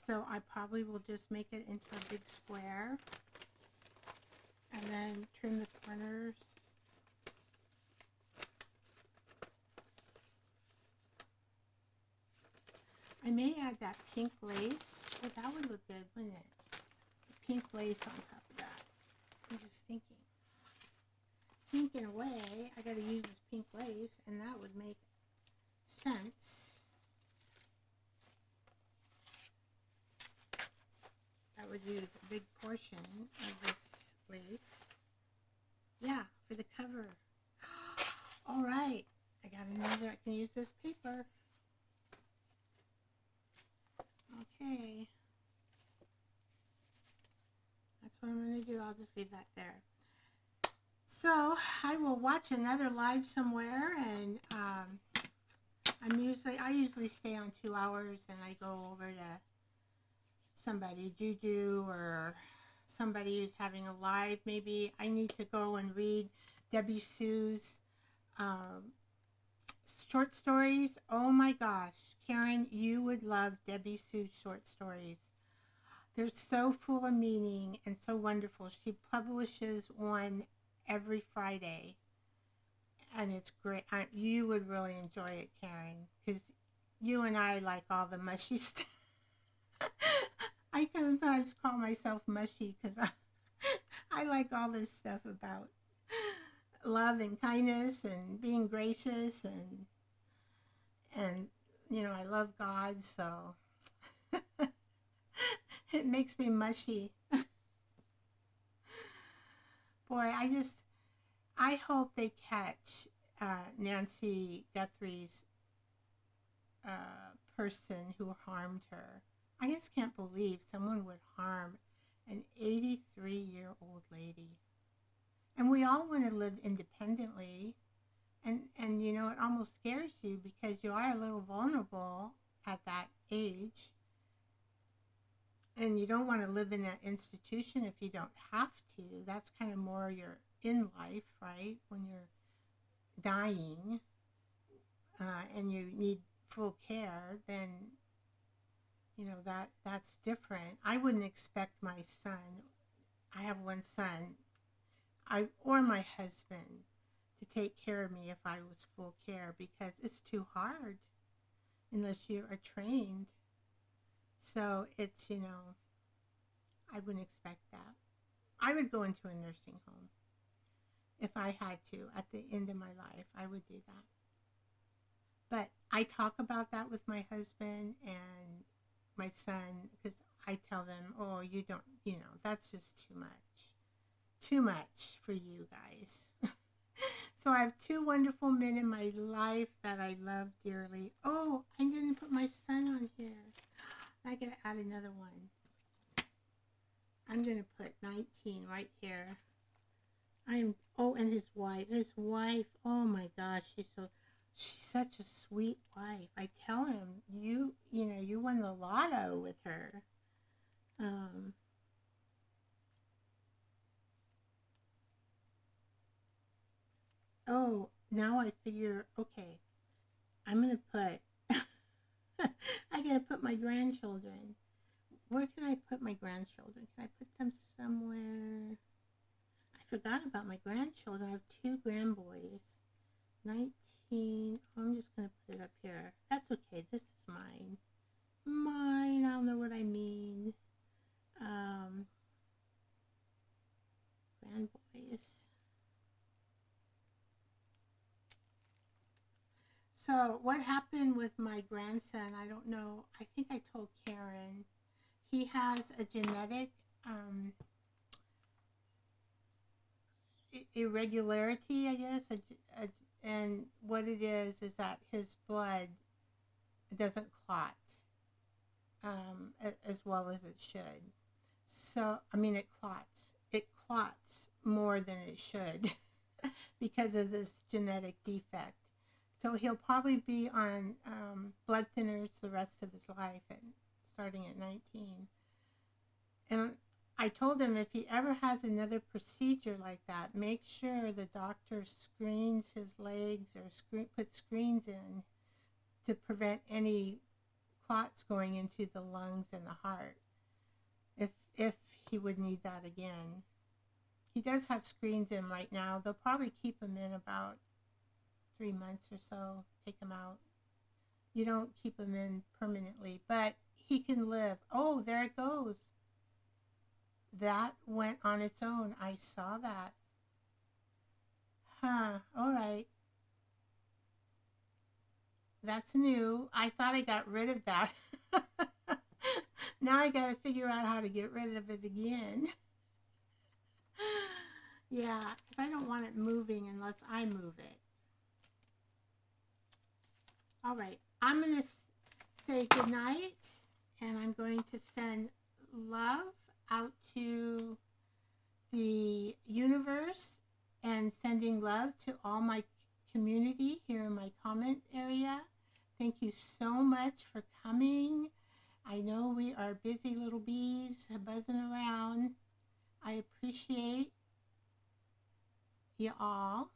So I probably will just make it into a big square and then trim the corners. I may add that pink lace, but that would look good, wouldn't it? Pink lace on top of that. I'm just thinking. In a way, I gotta use this pink lace, and that would make sense. I would use a big portion of this lace. Yeah, for the cover. All right, I got another. I can use this paper. Okay. That's what I'm going to do. I'll just leave that there. So I will watch another live somewhere, and I usually stay on 2 hours, and I go over to somebody, Juju, or somebody who's having a live. Maybe I need to go and read Debbie Sue's short stories. Oh my gosh, Karen, you would love Debbie Sue's short stories. They're so full of meaning and so wonderful. She publishes one every Friday, and it's great. You would really enjoy it, Karen, because you and I like all the mushy stuff. I sometimes call myself mushy because I like all this stuff about love and kindness and being gracious and I love God, so it makes me mushy. Boy, I hope they catch Nancy Guthrie's person who harmed her. I just can't believe someone would harm an 83-year-old lady. And we all want to live independently. And it almost scares you because you are a little vulnerable at that age. And you don't want to live in that institution if you don't have to. That's kind of more you're in life, right? When you're dying and you need full care, then that's different. I wouldn't expect my son. I have one son, or my husband, to take care of me if I was full care because it's too hard unless you are trained. So it's I wouldn't expect that. I would go into a nursing home if I had to at the end of my life. I would do that. But I talk about that with my husband and my son because I tell them, oh, you don't, that's just too much. Too much for you guys. So I have two wonderful men in my life that I love dearly. Oh, I didn't put my son on here. I gotta add another one. I'm gonna put 19 right here. And his wife. His wife, oh my gosh, she's such a sweet wife. I tell him, you won the lotto with her. Oh, now I figure, okay, I'm gonna put, I gotta put my grandchildren. Where can I put my grandchildren? Can I put them somewhere? I forgot about my grandchildren. I have two grandboys. 19. I'm just going to put it up here. That's okay. This is mine. Mine. I don't know what I mean. Grandboys. So what happened with my grandson? I don't know. I think I told Karen. He has a genetic irregularity, I guess. And what it is that his blood doesn't clot as well as it should. So, I mean, it clots. It clots more than it should because of this genetic defect. So he'll probably be on blood thinners the rest of his life, and starting at 19. And I told him if he ever has another procedure like that, make sure the doctor screens his legs or put screens in to prevent any clots going into the lungs and the heart if he would need that again. He does have screens in right now. They'll probably keep him in about 3 months or so, take him out. You don't keep him in permanently, but he can live. Oh, there it goes. That went on its own. I saw that. Huh, all right. That's new. I thought I got rid of that. Now I got to figure out how to get rid of it again. Yeah, because I don't want it moving unless I move it. All right, I'm going to say goodnight, and I'm going to send love out to the universe and sending love to all my community here in my comment area. Thank you so much for coming. I know we are busy little bees buzzing around. I appreciate you all.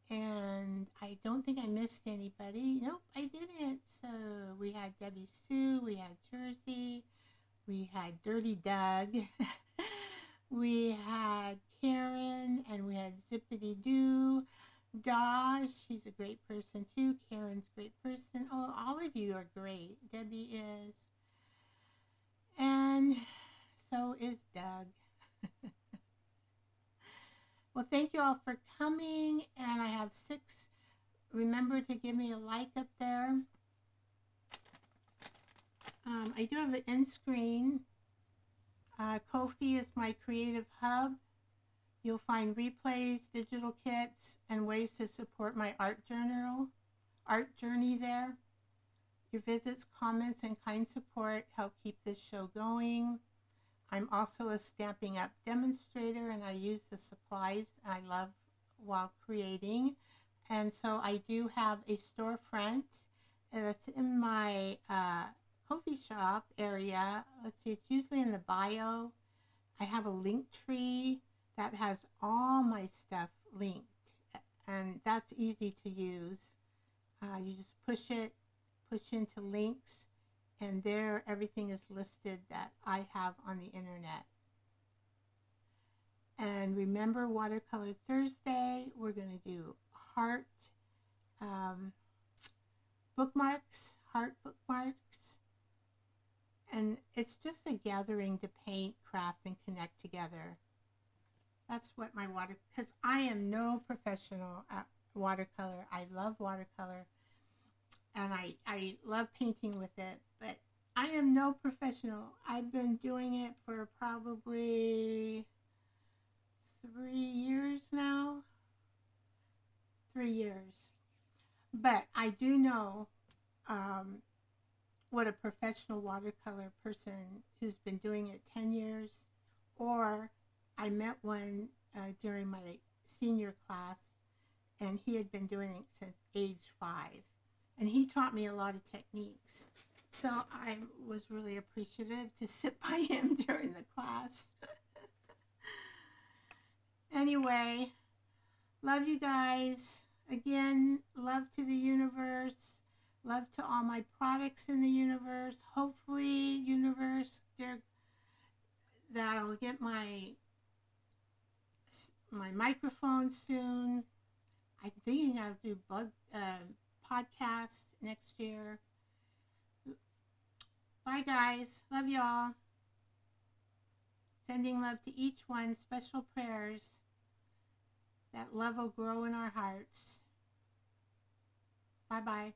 And I don't think I missed anybody. Nope, I didn't. So we had Debbie Sue, we had Jersey, We had Dirty Doug. We had Karen, and we had Zippity Doo. Dawes, she's a great person too. Karen's a great person. Oh, all of you are great. Debbie is. And so is Doug. Well, thank you all for coming. And I have 6. Remember to give me a like up there. I do have an end screen. Ko-fi is my creative hub. You'll find replays, digital kits, and ways to support my art journey there. Your visits, comments, and kind support help keep this show going. I'm also a Stampin' Up! Demonstrator, and I use the supplies I love while creating. And so I do have a storefront that's in my coffee shop area. Let's see, it's usually in the bio. I have a link tree that has all my stuff linked, and that's easy to use. You just push into links, and there everything is listed that I have on the internet. And remember, Watercolor Thursday, we're going to do heart bookmarks, heart bookmarks. And it's just a gathering to paint, craft, and connect together. That's what my because I am no professional at watercolor. I love watercolor, and I love painting with it, but I am no professional. I've been doing it for probably 3 years now. 3 years. But I do know what a professional watercolor person who's been doing it 10 years, or I met one during my senior class, and he had been doing it since age 5. And he taught me a lot of techniques. So I was really appreciative to sit by him during the class. Anyway, love you guys. Again, love to the universe. Love to all my products in the universe. Hopefully, universe, that I'll get my microphone soon. I'm thinking I'll do podcasts next year. Bye, guys. Love y'all. Sending love to each one. Special prayers that love will grow in our hearts. Bye-bye.